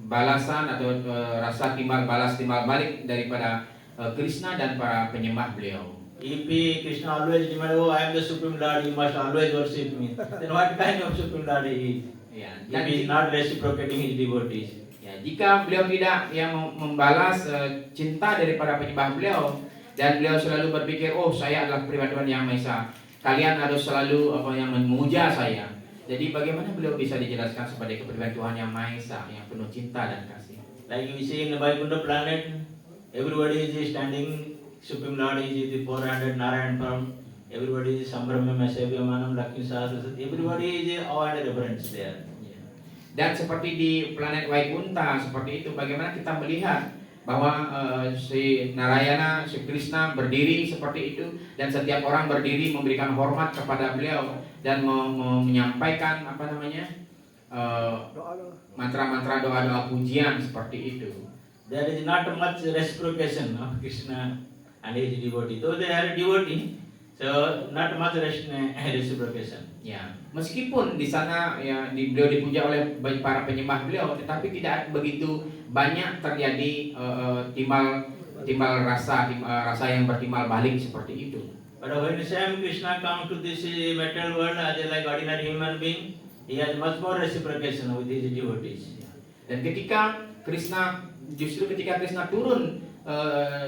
balasan atau rasa timbal balik daripada Krishna dan para penyembah beliau. If Krishna always demand, oh I am the Supreme Lord, you must always worship me, then what kind of Supreme Lord he is? If he is not reciprocating his devotees. Jika beliau tidak membalas cinta daripada penyembah beliau, dan beliau selalu berpikir, oh saya adalah pribadi Tuhan yang Maha Esa, kalian harus selalu yang memuja saya. Jadi bagaimana beliau bisa dijelaskan sebagai kepribadian Tuhan yang Maha Esa, yang penuh cinta dan kasih? Like you see in the Vaikuntha planet, everybody is standing. Supreme Lord is the 400 Narayan form. Everybody is Sambramya Sevyamanam Lakshmi Sahasra. Everybody is awe and reverence there. Dan seperti di planet Vaikuntha seperti itu, bagaimana kita melihat bahwa si Narayana, si Krishna berdiri seperti itu, dan setiap orang berdiri memberikan hormat kepada beliau dan menyampaikan mantra-mantra doa-doa pujian seperti itu. There is not much reciprocation of Krishna and his devotee. Though they are devotee, so not much reciprocation. Ya, meskipun di sana beliau dipuja oleh para penyembah beliau, tetapi tidak begitu banyak terjadi timbal rasa yang bertimbal balik seperti itu. But when Sam Krishna comes to this material world as like ordinary human being, he has much more reciprocation with his devotees. Dan ketika Krishna turun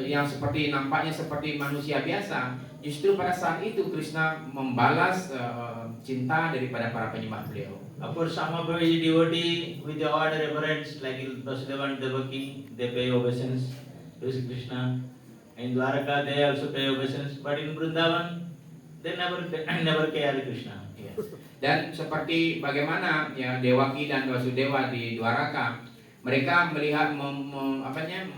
yang nampaknya seperti manusia biasa, justru pada saat itu Krishna membalas cinta daripada para penyembah beliau. Of course, some of his devotee with the odd reverence, like Vasudeva and Devaki, they pay obeisance to Krishna. In Dwaraka, they also pay obeisance, but in Vrindavan, they never care Krishna. Dan seperti bagaimana Devaki dan Vasudeva di Dwaraka, mereka melihat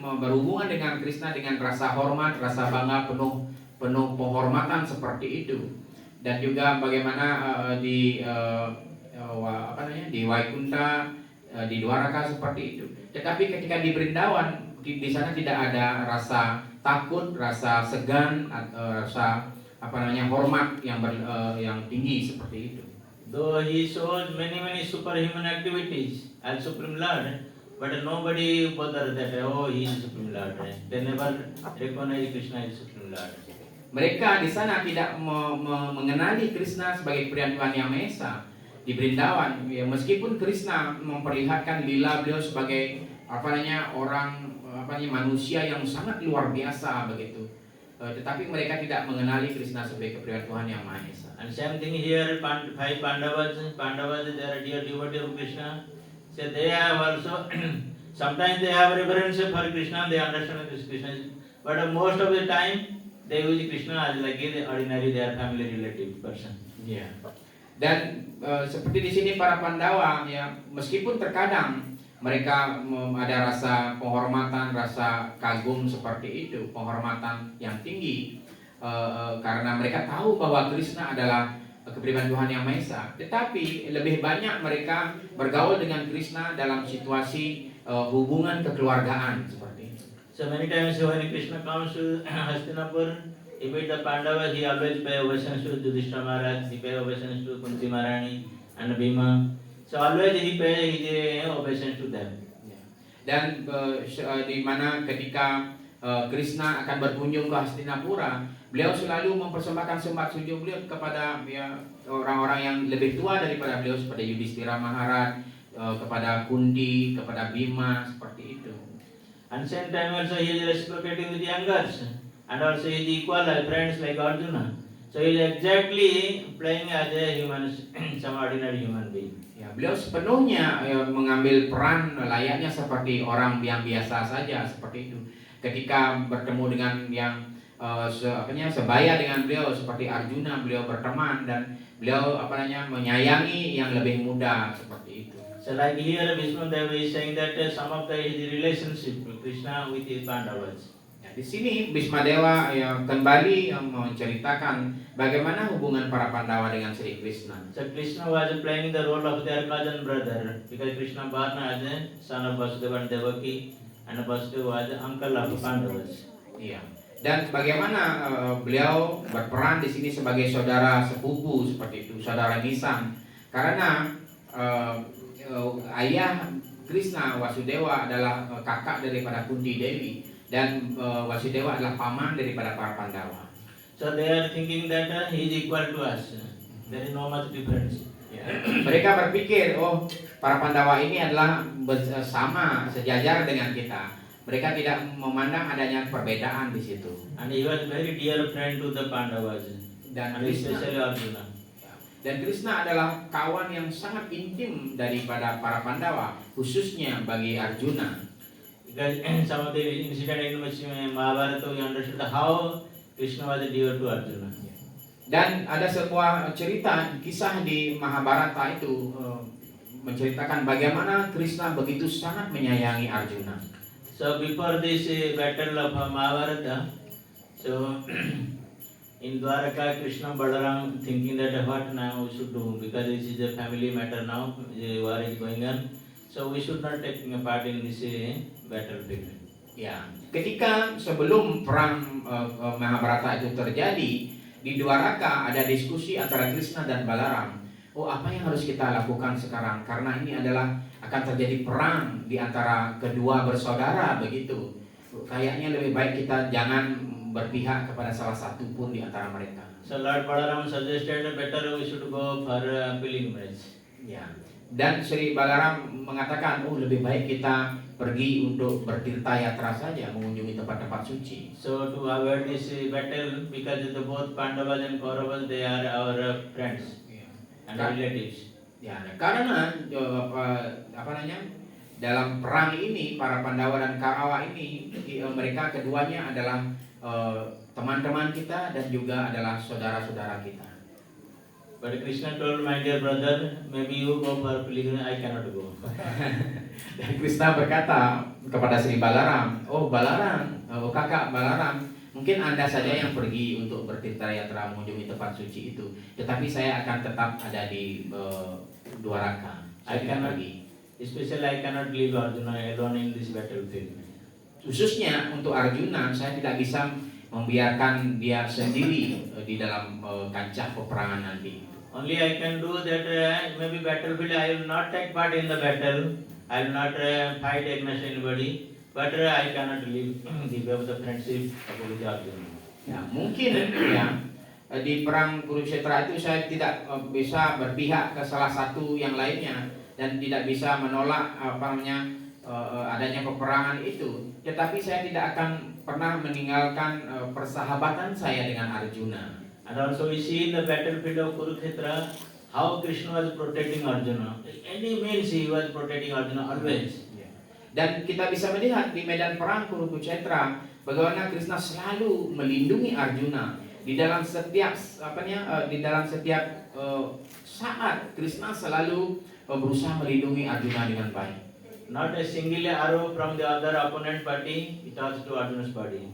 berhubungan dengan Krishna dengan rasa hormat, rasa bangga, penuh penghormatan seperti itu. Dan juga bagaimana di Vaikuntha, di Dwaraka seperti itu. Tetapi ketika di Brindawan, di sana tidak ada rasa takut, rasa segan, rasa hormat yang tinggi seperti itu. Though he shows many superhuman activities as Supreme Lord, but nobody bother that, oh, he is Supreme Lord. They never recognize Krishna as Supreme Lord. Mereka di sana tidak mengenali Krishna sebagai pilihan Tuhan Yang Maha Esa di Brindawan. Ya, meskipun Krishna memperlihatkan lila beliau sebagai manusia yang sangat luar biasa begitu. Tetapi mereka tidak mengenali Krishna sebagai kepribadian Tuhan Yang Maha Esa. And same thing here, five Pandavas, they are dear devotee of Krishna. So they have also, sometimes they have reverence for Krishna, they understand Krishna. But most of the time, they use Krishna as like the ordinary, their family relative person. Ya. Dan seperti di sini para Pandawa, ya, meskipun terkadang mereka ada rasa penghormatan, rasa kagum seperti itu, penghormatan yang tinggi, karena mereka tahu bahwa Krishna adalah kepribadian Tuhan Yang Maha Esa. Tetapi lebih banyak mereka bergaul dengan Krishna dalam situasi hubungan kekeluargaan seperti itu. So many times when Krishna comes to Hastinapur, he meet the Pandavas, he always pay obeisance to Yudhishthira Maharaj, he pay obeisance to Kunti Maharani and Bhima. So always he pay his obeisance to them. Dan di mana ketika Krishna akan berkunjung ke Hastinapura, beliau selalu mempersembahkan sembah sujud beliau kepada orang-orang yang lebih tua daripada beliau seperti Yudhishthira Maharaj, kepada Kunti, kepada Bhima, seperti itu. And same time also he is reciprocating with the youngers, and also he is equal friends like Arjuna. So he is exactly playing as a human, some ordinary human being. Ya, beliau sepenuhnya mengambil peran layaknya seperti orang yang biasa saja seperti itu. Ketika bertemu dengan yang sebaya dengan beliau seperti Arjuna, beliau berteman dan beliau menyayangi yang lebih muda seperti itu. So like here Vishnu-deva is saying that some of the relationship Krishna with the Pandavas. Ya, di sini Bhismadewa kembali menceritakan bagaimana hubungan para Pandawa dengan Sri Krishna. So Krishna was playing the role of their cousin brother because Krishna born as a son of Vasudeva and Devaki, and Vasudeva was the uncle of Pandavas. Iya. Dan bagaimana beliau berperan di sini sebagai saudara sepupu seperti itu, saudara nisan. Karena ayah Krishna, Vasudeva adalah kakak daripada Kunti Dewi, dan Vasudeva adalah paman daripada para Pandawa. So they are thinking that he is equal to us. There is no much difference. Ya. Mereka berpikir, oh, para Pandawa ini adalah sama, sejajar dengan kita. Mereka tidak memandang adanya perbedaan di situ. And he was very dear friend to the Pandavas, Dan and especially Arjuna. Dan Krishna adalah kawan yang sangat intim daripada para Pandawa, khususnya bagi Arjuna. Because some of the incident in Mahabharata we understood how Krishna was dear to Arjuna. Dan ada sebuah cerita, kisah di Mahabharata itu menceritakan bagaimana Krishna begitu sangat menyayangi Arjuna. So before this battle of Mahabharata, so in Dwaraka, Krishna Balaram thinking that what now we should do, because this is a family matter now, the war is going on, so we should not take part in this battlefield. Ya, ketika sebelum perang Mahabharata itu terjadi di Dwaraka, ada diskusi antara Krishna dan Balaram. Oh, apa yang harus kita lakukan sekarang? Karena ini adalah akan terjadi perang di antara kedua bersaudara begitu. Kayaknya lebih baik kita jangan berpihak kepada salah satu pun di antara mereka. So Lord Balaram suggested better we should go for pilgrimage. Ya. Dan Sri Balaram mengatakan, oh, lebih baik kita pergi untuk bertirta yatra saja, mengunjungi tempat-tempat suci. So to avoid this battle, because the both Pandavas and Kauravas, they are our friends and relatives. Ya, karena dalam perang ini para Pandawa dan Kaurawa ini mereka keduanya adalah teman-teman kita dan juga adalah saudara-saudara kita. But Krishna told, my dear brother, maybe you go for pilgrimage, I cannot go. Dan Krishna berkata kepada Sri Balaram, oh Balaram, oh kakak Balaram, mungkin Anda saja yang pergi untuk bertirta yatra mengunjungi tempat suci itu, tetapi saya akan tetap ada di Dwaraka. I cannot, especially I cannot leave Arjuna alone in this battlefield. Khususnya untuk Arjuna, saya tidak bisa membiarkan dia sendiri di dalam kancah peperangan nanti. Only I can do that. Maybe battlefield, I will not take part in the battle. I will not fight against anybody. But I cannot leave the way of the friendship with Arjuna. Ya, mungkin ya di perang Kurukshetra itu saya tidak bisa berpihak ke salah satu yang lainnya dan tidak bisa menolak adanya peperangan itu. Tetapi saya tidak akan pernah meninggalkan persahabatan saya dengan Arjuna. And also we see in the battlefield of Kurukshetra how Krishna was protecting Arjuna. Any means he was protecting Arjuna always. Dan kita bisa melihat di medan perang Kurukshetra bagaimana Krishna selalu melindungi Arjuna di dalam setiap saat Krishna selalu berusaha melindungi Arjuna dengan baik. Not a single arrow from the other opponent party it was to Arjuna's body.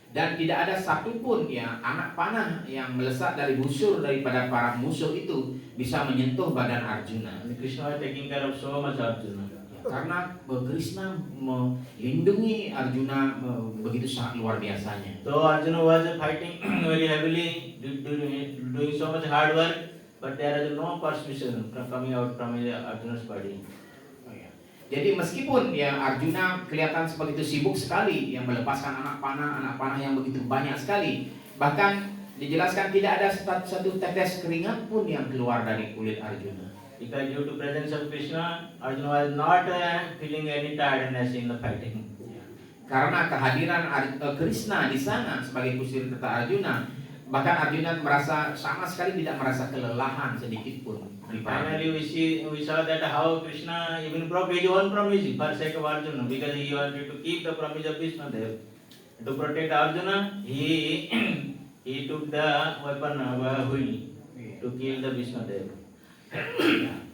Dan tidak ada satupun ya anak panah yang melesat dari busur daripada para musuh itu bisa menyentuh badan Arjuna. And Krishna was taking care of so much Arjuna. Karena Krishna melindungi Arjuna begitu sangat luar biasanya. So Arjuna was fighting very heavily, doing so much hard work, but there is no permission from coming out from Arjuna's body. Jadi meskipun ya Arjuna kelihatan begitu sibuk sekali yang melepaskan anak panah yang begitu banyak sekali, bahkan dijelaskan tidak ada satu tetes keringat pun yang keluar dari kulit Arjuna. Because due to presence of Krishna, Arjuna was not feeling any tiredness in the fighting. Karena kehadiran Krishna di sana sebagai kusir kata Arjuna, bahkan Arjuna merasa sama sekali tidak merasa kelelahan sedikit pun. Finally, we saw that how Krishna even broke his own promise for sake of Arjuna, because he wanted to keep the promise of Krishna there. To protect Arjuna, he took the weapon Huli to kill the Krishna there.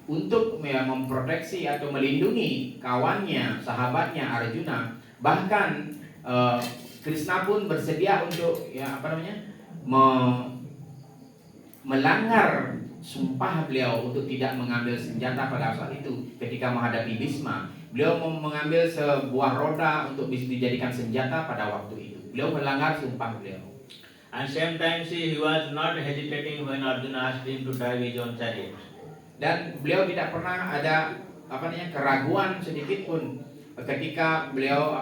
Untuk memproteksi atau melindungi kawannya, sahabatnya Arjuna, bahkan Krishna pun bersedia untuk melanggar sumpah beliau untuk tidak mengambil senjata pada saat itu ketika menghadapi Bhisma. Beliau mengambil sebuah roda untuk dijadikan senjata pada waktu itu. Beliau melanggar sumpah beliau. And same time he was not hesitating when Arjuna asked him to drive his own chariot. Dan beliau tidak pernah ada keraguan sedikit pun ketika beliau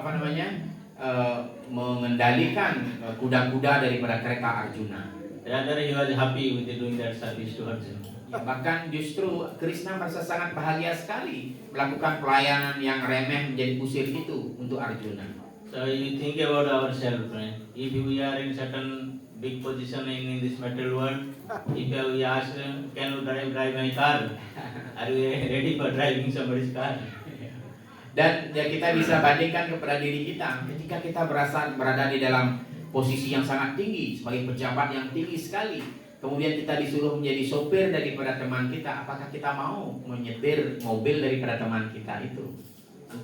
mengendalikan kuda-kuda daripada kereta Arjuna. Rather he was happy with doing that service to Arjuna. Bahkan justru Krishna merasa sangat bahagia sekali melakukan pelayanan yang remeh menjadi kusir itu untuk Arjuna. So you think about ourselves, right? If we are in certain big position in this material world, if we ask, can you drive my car? Are you ready for driving somebody's car? Dan ya kita bisa bandingkan kepada diri kita ketika kita berada di dalam posisi yang sangat tinggi sebagai pejabat yang tinggi sekali. Kemudian kita disuruh menjadi sopir daripada teman kita, apakah kita mau menyetir mobil daripada teman kita itu?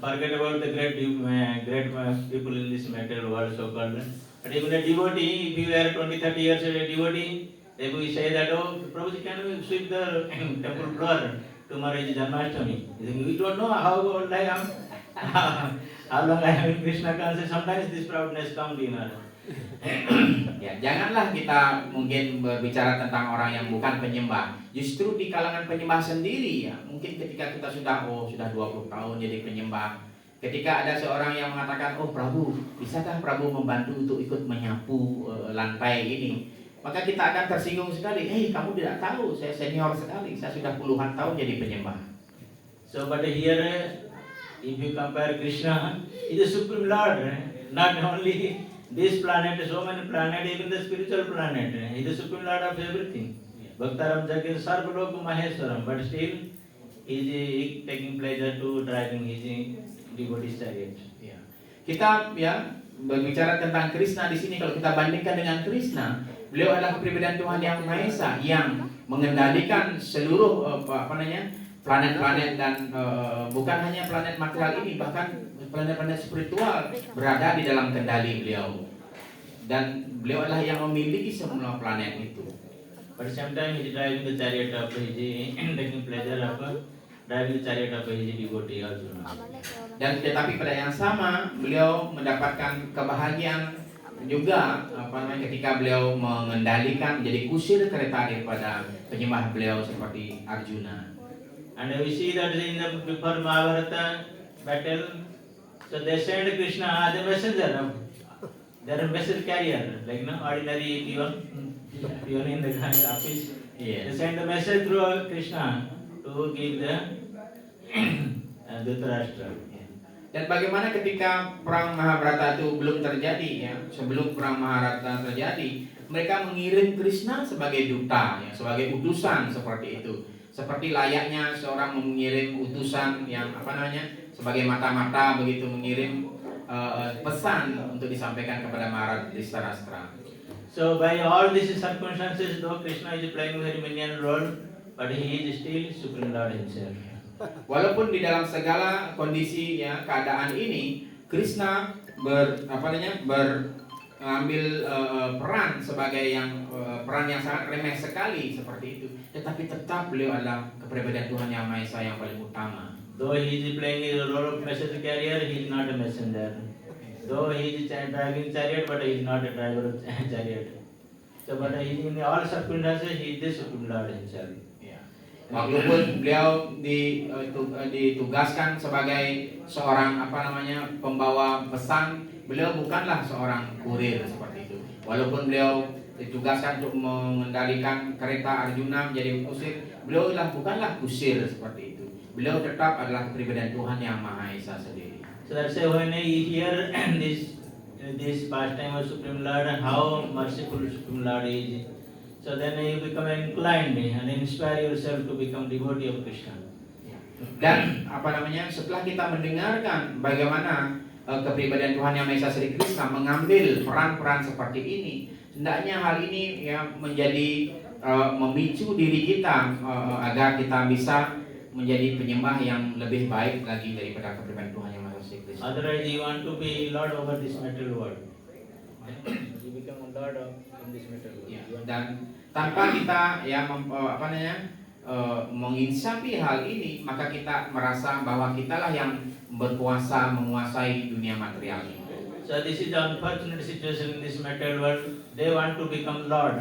Forget about the great people in this material world so-called. But even a devotee, if you are 20-30 years a devotee, they will say that, oh, Prabhuji, can we sweep the temple floor? Tomorrow is Janmashtami. We don't know how old I am, how long I am in Krishna consciousness. Sometimes this proudness comes in us. Ya, janganlah kita mungkin berbicara tentang orang yang bukan penyembah. Justru di kalangan penyembah sendiri ya, mungkin ketika kita sudah 20 tahun jadi penyembah, ketika ada seorang yang mengatakan, oh Prabu, bisakah Prabu membantu untuk ikut menyapu lantai ini? Maka kita akan tersinggung sekali. Kamu tidak tahu, saya senior sekali, saya sudah puluhan tahun jadi penyembah. So, but here, if you compare Krishna, he is the Supreme Lord, not only this planet, so many planets, even the spiritual planet. He is the Supreme Lord of everything. Bhaktaram Jagin Sarvaloka Maheswaram, but still he is taking pleasure to driving his devotee chariot. Kita berbicara tentang Krishna di sini, kalau kita bandingkan dengan Krishna, beliau adalah kepribadian Tuhan yang Maha Esa yang mengendalikan seluruh planet-planet dan bukan hanya planet material ini, bahkan planet-planet spiritual berada di dalam kendali beliau. Dan beliau adalah yang memiliki semua planet itu. But sometimes he is driving the chariot of his, taking pleasure of driving the chariot of his devotee Arjuna. Dan tetapi pada yang sama beliau mendapatkan kebahagiaan juga ketika beliau mengendalikan menjadi kusir kereta daripada penyembah beliau seperti Arjuna. And we see that in the before Mahabharata battle, so they sent Krishna as a messenger. they are a message carrier, like no ordinary peon in the office. They Iya. send the message through Krishna to give the Dhritarashtra. Dan bagaimana ketika perang Mahabharata itu belum terjadi ya, sebelum perang Mahabharata terjadi, mereka mengirim Krishna sebagai duta ya, sebagai utusan seperti itu. Seperti layaknya seorang mengirim utusan yang sebagai mata-mata begitu mengirim pesan untuk disampaikan kepada Maharata Dhritarashtra. So by all these circumstances, though Krishna is playing a very minion role, but he is still Supreme Lord himself. Walaupun di dalam segala kondisi ya keadaan ini Krishna mengambil peran sebagai peran yang sangat remeh sekali seperti itu, tetapi tetap beliau adalah kepribadian Tuhan Yang Maha Esa yang paling utama. Though he is playing a role of message carrier, he is not a messenger. Though he is driving chariot, but he is not a driver of chariot. So, but in all circumstances, he is the Supreme Lord himself. Walaupun beliau ditugaskan sebagai seorang pembawa pesan, beliau bukanlah seorang kurir seperti itu. Walaupun beliau ditugaskan untuk mengendalikan kereta Arjuna menjadi kusir, beliau bukanlah kusir seperti itu. Beliau tetap adalah kepribadian Tuhan Yang Maha Esa sendiri. So that's why when I hear this pastime of Supreme Lord and how merciful Supreme Lord is, so then you become inclined and inspire yourself to become devotee of Krishna. Dan setelah kita mendengarkan bagaimana kepribadian Tuhan Yang Maha Esa Sri Krishna mengambil peran-peran seperti ini, hendaknya hal ini ya menjadi memicu diri kita agar kita bisa menjadi penyembah yang lebih baik lagi daripada kepribadian Tuhan Yang Maha Esa Sri Krishna. Otherwise you want to be Lord over this material world. You become a Lord in this material world. Ya, dan tanpa kita menginsafi hal ini, maka kita merasa bahwa kitalah yang berkuasa menguasai dunia material ini. So this is the unfortunate situation in this material world. They want to become Lord.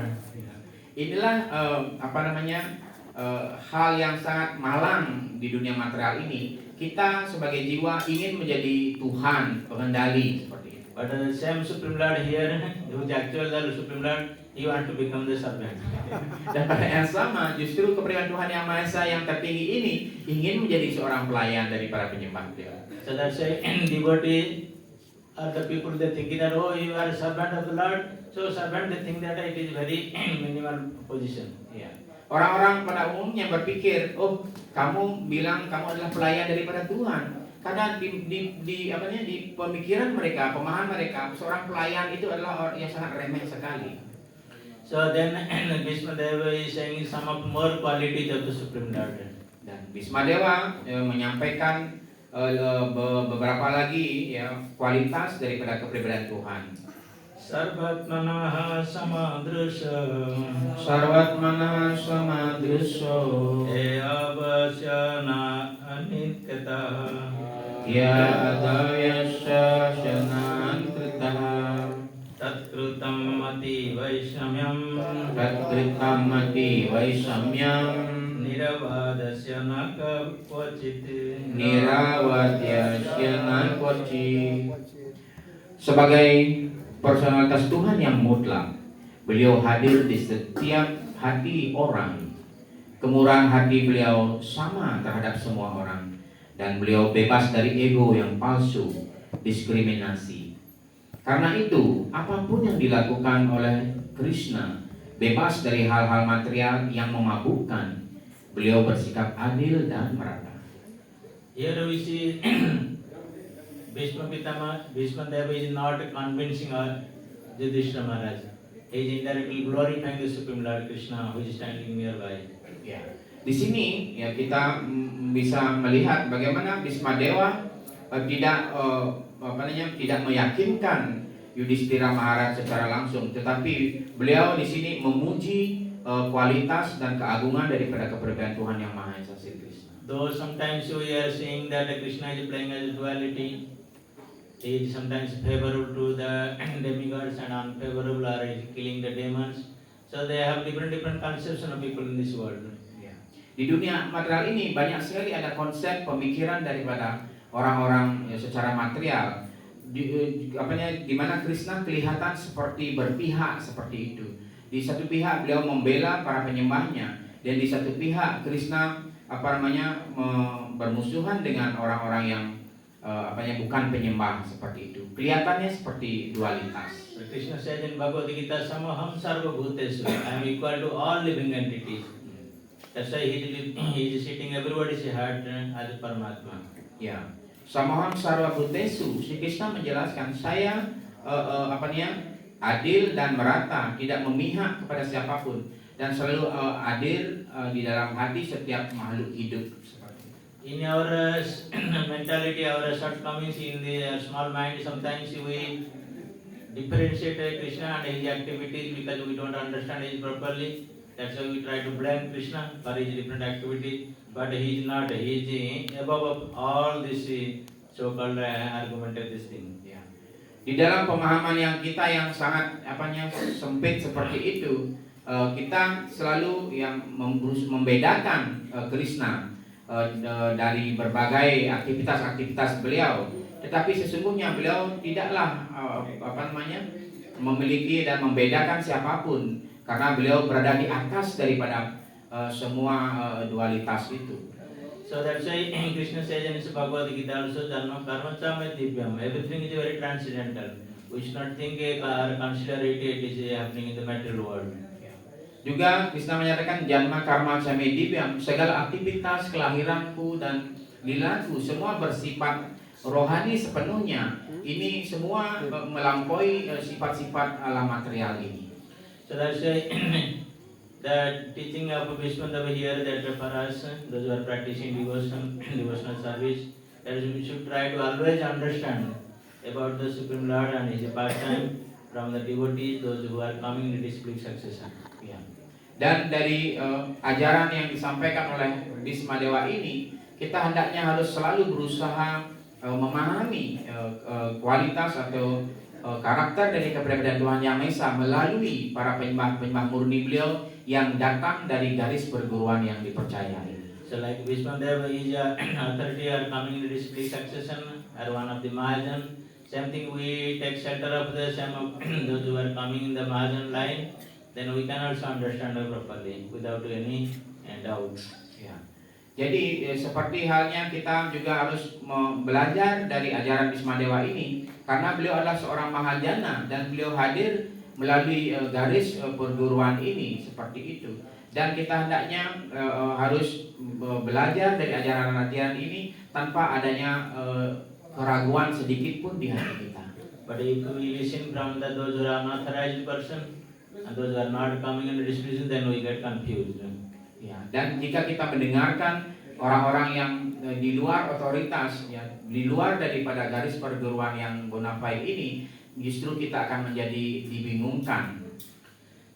Inilah hal yang sangat malang di dunia material ini. Kita sebagai jiwa ingin menjadi Tuhan, pengendali seperti itu. But the same Supreme Lord here, who is actual the Supreme Lord, he want to become the servant. Dan pada yang sama, justru kepribadian Tuhan Yang Maha Esa yang tertinggi ini ingin menjadi seorang pelayan dari para penyembah Dia. So that's why devotee are the people they think that oh you are a servant of the Lord. So servant they think that it is very minimal position. Ya. Orang-orang pada umumnya berpikir, oh kamu bilang kamu adalah pelayan daripada Tuhan. Karena di pemikiran mereka, pemahaman mereka, seorang pelayan itu adalah orang yang sangat remeh sekali. So then Bhishma Deva is saying some of more qualities of the Supreme Lord. Dan Bhisma Dewa menyampaikan beberapa lagi ya kualitas daripada kepribadian Tuhan. Sarvatmanaha samadrisha Sarvatmanaha samadrisha Eavasyana anitkata Ya adayasya syanankrita Tatkrutam mati vaishamyam Tatkritam mati vaisamyam Niravadasya naka kvacit Nirawadyasya nakwaci. Sebagai personalitas Tuhan yang mutlak, beliau hadir di setiap hati orang. Kemurahan hati beliau sama terhadap semua orang, dan beliau bebas dari ego yang palsu, diskriminasi. Karena itu, apapun yang dilakukan oleh Krishna, bebas dari hal-hal material yang memabukkan, beliau bersikap adil dan merata. Here we see Bhishma Deva is not convincing Yudhishthira Maharaj. He is indirectly glorifying the Supreme Lord Krishna who is standing nearby. Ya. Di sini ya kita bisa melihat bagaimana Bhisma Dewa tidak meyakinkan Yudhishthira Maharaj secara langsung, tetapi beliau di sini memuji kualitas dan keagungan daripada kepribadian Tuhan Yang Maha Esa Sri Krishna. Though sometimes we are saying that Krishna is playing as duality, he is sometimes favorable to the demigods and unfavorable or is killing the demons. So they have different conception of people in this world. Ya. Di dunia material ini banyak sekali ada konsep pemikiran daripada orang-orang ya, secara material. di mana Krishna kelihatan seperti berpihak seperti itu. Di satu pihak beliau membela para penyembahnya, dan di satu pihak Krishna bermusuhan dengan orang-orang yang bukan penyembah seperti itu. Kelihatannya seperti dualitas. So Krishna says in Bhagavad Gita, Samaham Sarva Bhutesu, I am equal to all living entities. That's why he is sitting everybody's heart as Paramatma. Ya, Samaham Sarva Bhutesu, Sri Krishna menjelaskan saya adil dan merata, tidak memihak kepada siapapun, dan selalu adil di dalam hati setiap makhluk hidup. In our mentality, our shortcomings in the small mind, sometimes we differentiate Krishna and his activities because we don't understand it properly. That's why we try to blame Krishna for his different activities. But he is not. He is above all this so-called argument of this thing. Ya. Di dalam pemahaman yang kita yang sangat sempit seperti itu, kita selalu yang membedakan Krishna dari berbagai aktivitas beliau. Tetapi sesungguhnya beliau tidaklah memiliki dan membedakan siapapun, karena beliau berada di atas daripada semua dualitas itu. So that's why Krishna says in his Bhagavad Gita also, Dharma Karma Chame Divyam. Everything is very transcendental. We should not think or consider it is happening in the material world. Juga Krishna menyatakan Janma Karma Chame Divyam, segala aktivitas kelahiranku dan lilaku semua bersifat rohani sepenuhnya. Ini semua melampaui sifat-sifat alam material ini. So that's why the teaching of Vishwandava here, that for us, those who are practicing devotional service, that we should try to always understand about the Supreme Lord and His pastime from the devotees, those who are coming in this split succession. Ya. Dan dari ajaran yang disampaikan oleh Bhismadewa ini, kita hendaknya harus selalu berusaha memahami kualitas atau karakter dari keberadaan Tuhan Yang Maha Esa melalui para penyembah murni beliau yang datang dari garis perguruan yang dipercayai. So like Vishwandeva is an authority or coming in this split succession or one of the Mahajan. Same thing, we take shelter of the same of those who are coming in the Mahajan line, then we can also understand it properly without any doubt. Ya. Jadi seperti halnya kita juga harus belajar dari ajaran Bhismadewa ini, karena beliau adalah seorang Mahajana dan beliau hadir melalui garis perguruan ini seperti itu. Dan kita hendaknya harus belajar dari ajaran ini tanpa adanya keraguan sedikit pun di hati kita. But if we listen from those who are unauthorized person and those who are not coming in the distribution, then we get confused. Ya, dan jika kita mendengarkan orang-orang yang di luar otoritas, ya, di luar daripada garis perguruan yang bona fide ini, justru kita akan menjadi dibingungkan.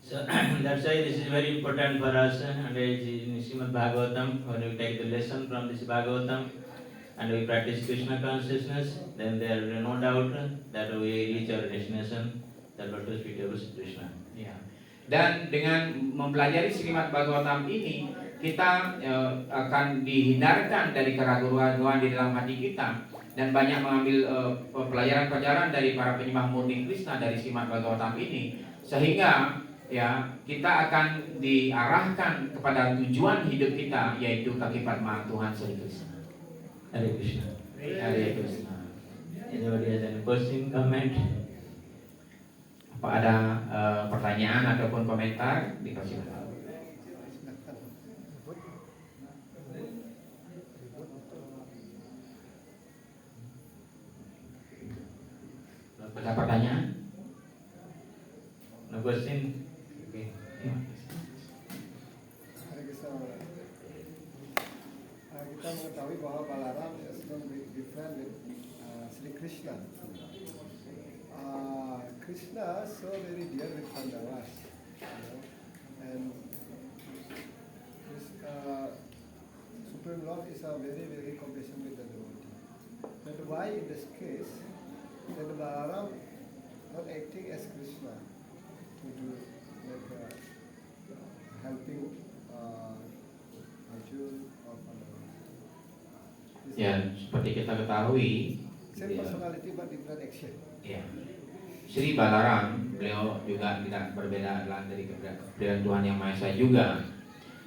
So that's why this is very important for us, and in Srimad Bhagavatam, when we take the lesson from this Bhagavatam and we practice Krishna consciousness, then there is no doubt that we reach our destination, the lotus feet of Krishna. Ya. Dan dengan mempelajari Srimad Bhagavatam ini, kita akan dihindarkan dari keraguan-keraguan di dalam hati kita, dan banyak mengambil pelajaran-pelajaran dari para penyembah murni Krishna dari Srimad Bhagavatam ini, sehingga ya kita akan diarahkan kepada tujuan hidup kita, yaitu kaki padma Tuhan Sri Krishna. Hare Krishna. Hare Krishna. Anybody has any question, comment? Apa ada pertanyaan ataupun komentar? Dipersilakan. Ada pertanyaan? No question? Okay. Kita mengetahui bahwa Balaram is going to be different with Sri Krishna. Krishna so very dear with Pandavas, and Supreme Lord is a very compassionate with the devotee. But why in this case that Balaram not acting as Krishna to do like helping Arjuna or Pandavas? Ya, seperti kita ketahui Same personality but different action. Ya. Sri Balaram, beliau juga tidak berbeda adalah dari kepribadian Tuhan Yang Maha Esa juga.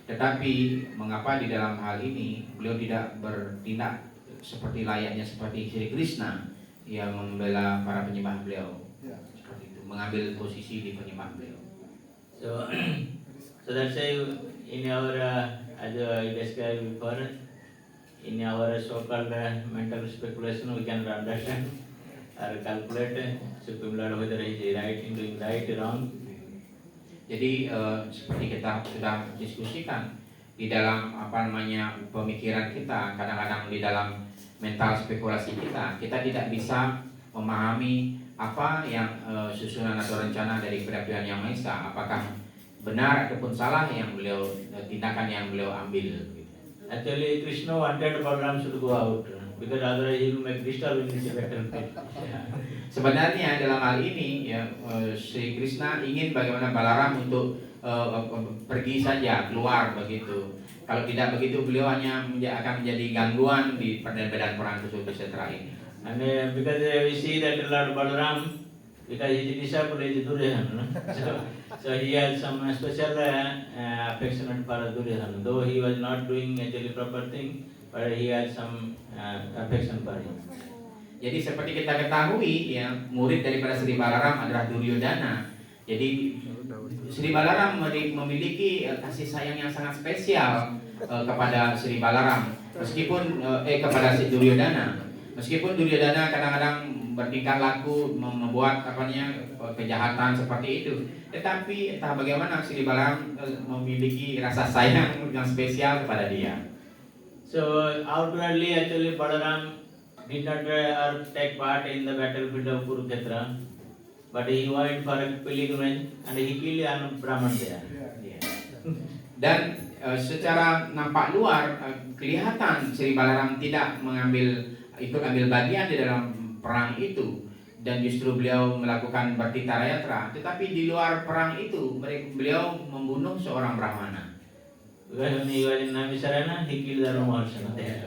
Tetapi mengapa di dalam hal ini beliau tidak bertindak seperti layaknya seperti Sri Krishna yang membela para penyembah beliau, Yeah. seperti itu, mengambil posisi di penyembah beliau. So, so that's why in our, as I described before, in our so-called mental speculation, we can understand or calculate Supreme Lord whether he is right in doing right or wrong. Jadi seperti kita sudah diskusikan di dalam pemikiran kita, kadang-kadang di dalam mental spekulasi kita tidak bisa memahami apa yang susunan atau rencana dari Tuhan Yang Maha Esa, apakah benar ataupun salah yang beliau tindakan yang beliau ambil. Actually, Krishna wanted Balaram should go out because otherwise he will make disturbance in the battlefield. Sebenarnya dalam hal ini ya Sri Krishna ingin bagaimana Balaram untuk pergi saja keluar begitu. Kalau tidak begitu beliau hanya akan menjadi gangguan di medan perang Kurukshetra ini. And because we see that Lord Balaram, because he is disciple is Duryodhana, so he has some special affectionate for Duryodhana. Though he was not doing actually proper thing, but he has some affection for him. Jadi seperti kita ketahui ya, murid daripada Sri Balaram adalah Duryodhana. Jadi Sri Balaram memiliki kasih sayang yang sangat spesial kepada Sri Balaram, meskipun kepada Sri Duryodhana. Meskipun Duryodhana kadang-kadang bertingkah laku membuat kejahatan seperti itu, tetapi entah bagaimana Sri Balaram memiliki rasa sayang yang spesial kepada dia. So outwardly actually Balaram did not take part in the battlefield of Kurukshetra, but he went for a pilgrimage and he killed a Brahman there. Yeah. Dan secara nampak luar kelihatan Sri Balaram tidak ikut ambil bagian di dalam perang itu, dan justru beliau melakukan Bhartita Rayatra. Tetapi di luar perang itu beliau membunuh seorang Brahmana. Because when he was in Naimisarana, he killed the Romaharsana there.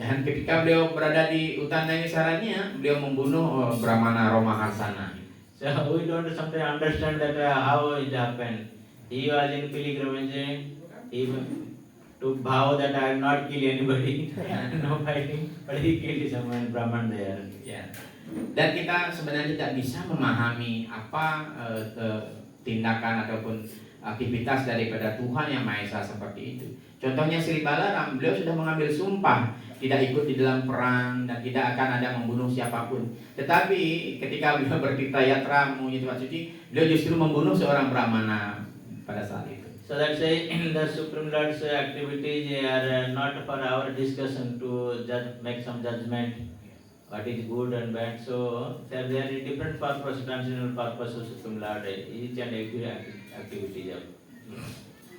Dan ketika beliau berada di hutan Naimisaranya, beliau membunuh Brahmana Romaharsana. So we don't sometimes understand that how it happened. He was in pilgrimage, he took vow that I will not kill anybody, no fighting, but he killed someone Brahman there. Ya. Dan kita sebenarnya tidak bisa memahami apa tindakan ataupun aktivitas daripada Tuhan Yang Maha Esa seperti itu. Contohnya Sri Balaram, beliau sudah mengambil sumpah tidak ikut di dalam perang dan tidak akan ada membunuh siapapun. Tetapi ketika beliau bertirta yatra menuju tempat suci, beliau justru membunuh seorang Brahmana pada saat itu. So that's why the Supreme Lord's activities are not for our discussion to make some judgment what is good and bad. So there are different purpose, transcendental purpose of Supreme Lord, each and every activity.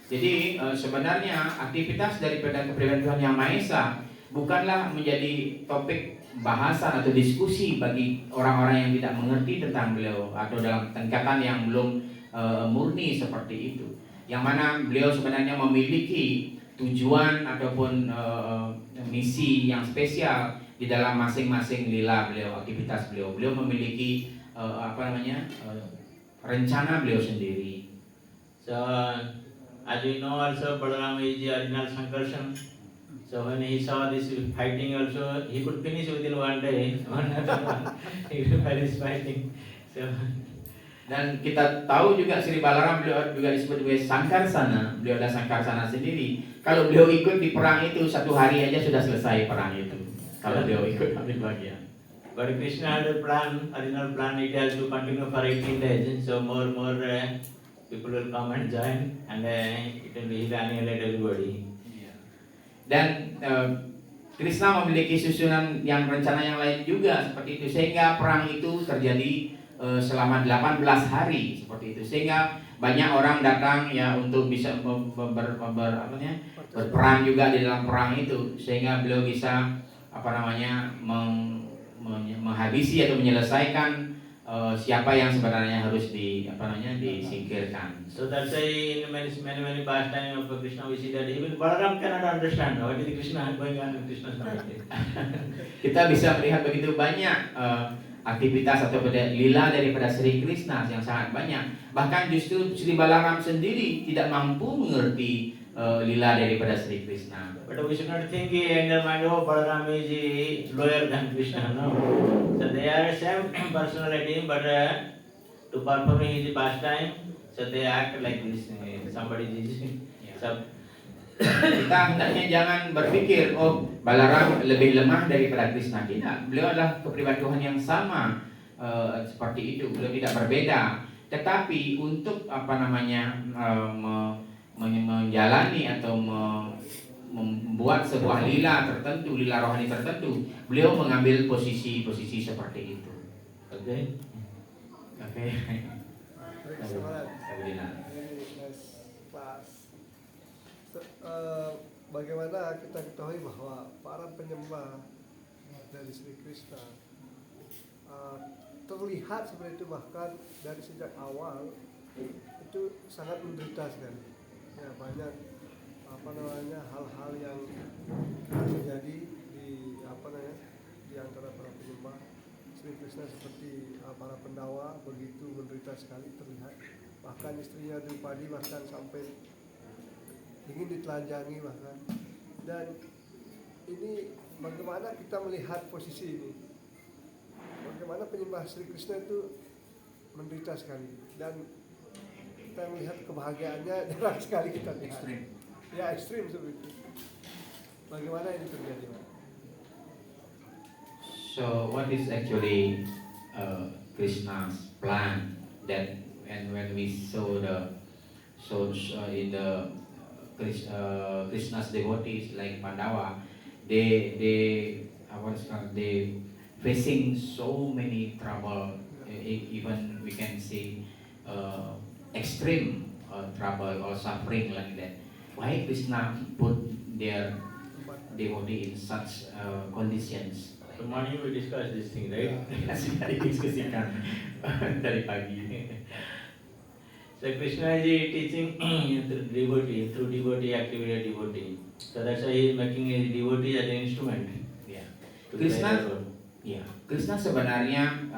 Jadi sebenarnya aktivitas daripada kepribadian Tuhan Yang Maha Esa bukanlah menjadi topik bahasan atau diskusi bagi orang-orang yang tidak mengerti tentang beliau atau dalam tingkatan yang belum murni seperti itu. Yang mana beliau sebenarnya memiliki tujuan ataupun misi yang spesial di dalam masing-masing lila beliau, aktivitas beliau. Beliau memiliki rencana beliau sendiri. So as we know also Balaram is the original Sankarshan. So when he saw this fighting also, he could finish within one day. He will finish fighting. So dan kita tahu juga Sri Balaram beliau juga disebut sebagai Sankarsana. Beliau adalah Sankarsana sendiri. Kalau beliau ikut di perang itu, satu hari aja sudah selesai perang itu. Kalau beliau ikut ambil bagian. But Krishna had a plan, original plan, it has to continue for 18 days. So more people will come and join, and it will be annihilate everybody. Dan Krishna memiliki susunan yang rencana yang lain juga seperti itu, sehingga perang itu terjadi selama 18 hari seperti itu, sehingga banyak orang datang ya untuk bisa berperang juga di dalam perang itu, sehingga beliau bisa menghabisi atau menyelesaikan siapa yang sebenarnya harus disingkirkan. So that's why in many pastimes of Krishna we see that even Balaram cannot understand what is Krishna going on in Krishna's mind. Kita bisa melihat begitu banyak aktivitas atau lila daripada Sri Krishna yang sangat banyak. Bahkan justru Sri Balaram sendiri tidak mampu mengerti lila daripada Sri Krishna. But we should not think in their mind, oh, Balaram is lower than Krishna. No. So they are same personality, but to perform his pastime, so they act like this. Somebody is Kita hendaknya jangan berpikir, oh, Balaram lebih lemah daripada Krishna. Tidak, beliau adalah kepribadian Tuhan yang sama seperti itu. Beliau tidak berbeda. Tetapi untuk menjalani atau membuat sebuah lila tertentu, lila rohani tertentu, beliau mengambil posisi-posisi seperti itu. Oke. Oke. Bagaimana kita ketahui bahwa para penyembah dari Sri Krishna terlihat seperti itu, bahkan dari sejak awal itu sangat menderita sekali. Ya, banyak hal-hal yang terjadi di di antara para penyembah Sri Krishna, seperti para pendawa begitu menderita sekali terlihat. Bahkan istrinya Drupadi bahkan sampai ingin ditelanjangi bahkan. Dan ini bagaimana kita melihat posisi ini? Bagaimana penyembah Sri Krishna itu menderita sekali, dan kita melihat kebahagiaannya jarang sekali kita lihat. Ekstrim. Ya, ekstrim seperti itu. Bagaimana ini terjadi, Pak? So what is actually Krishna's plan? That and when we saw in the Krishna's devotees like Pandawa, they facing so many trouble, even we can see extreme trouble or suffering like that. Why Krishna put their devotee in such conditions? So morning we discussed this thing, right? Sudah didiskusikan dari pagi. So Krishna is teaching through devotee, activity devotee. So that's why he is making his devotee as an instrument. Ya. To Krishna, play that role. ya, Krishna sebenarnya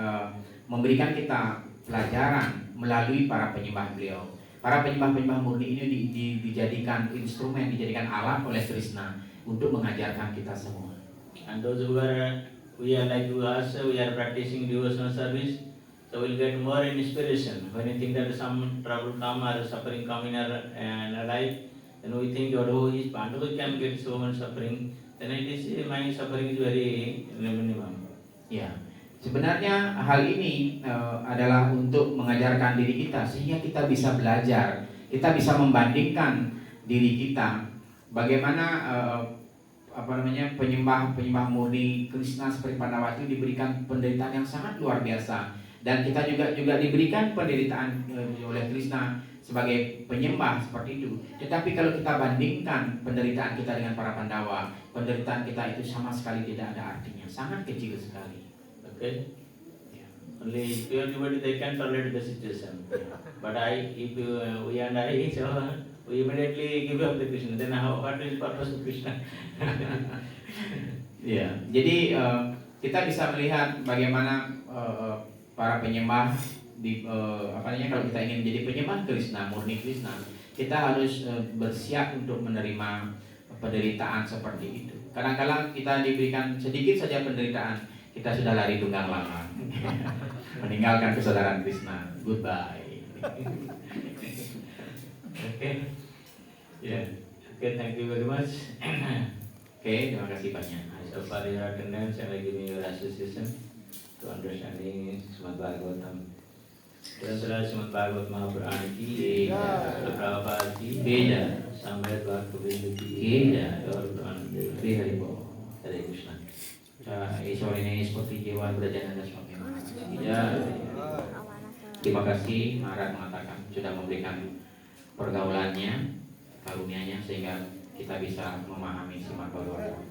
memberikan kita pelajaran melalui para penyembah beliau. Para penyembah-penyembah murni ini dijadikan instrumen, dijadikan alat oleh Krishna untuk mengajarkan kita semua. And those who we are like us, we are practicing devotional service, so we'll get more inspiration. When you think that some trouble come or suffering come in our life, then we think, oh, his Pandava can get so much suffering, then it is my suffering is very minimum. Ya, sebenarnya hal ini adalah untuk mengajarkan diri kita sehingga kita bisa belajar, kita bisa membandingkan diri kita bagaimana penyembah murni Krishna seperti Pandawa itu diberikan penderitaan yang sangat luar biasa, dan kita juga diberikan penderitaan oleh Krishna sebagai penyembah seperti itu. Tetapi kalau kita bandingkan penderitaan kita dengan para Pandawa, penderitaan kita itu sama sekali tidak ada artinya, sangat kecil sekali. Okay? Only pure devotee they can tolerate the situation. But we and I, so we immediately give up the Krishna. Then what is the purpose of Krishna? Ya, jadi kita bisa melihat bagaimana para penyembah kalau kita ingin menjadi penyembah Krishna, murni Krishna, kita harus bersiap untuk menerima penderitaan seperti itu. Kadang-kadang kita diberikan sedikit saja penderitaan, kita sudah lari tunggang langgang, meninggalkan kesadaran Krishna. Goodbye. Okay. Yeah. Okay, thank you very much. Okay, terima kasih banyak. So for your attendance and giving your association to understanding Srimad Bhagavatam. Teruslah Srimad Bhagavatam Mahapuran ki Prabhupada ki Samyat Bhakti ki Hari Hari Bo Hare Krishna. Sore ini seperti Jiwa Brajananda Swami Maharaj. Terima kasih Maharaj mengatakan sudah memberikan pergaulannya, karunianya, sehingga kita bisa memahami Srimad Bhagavatam.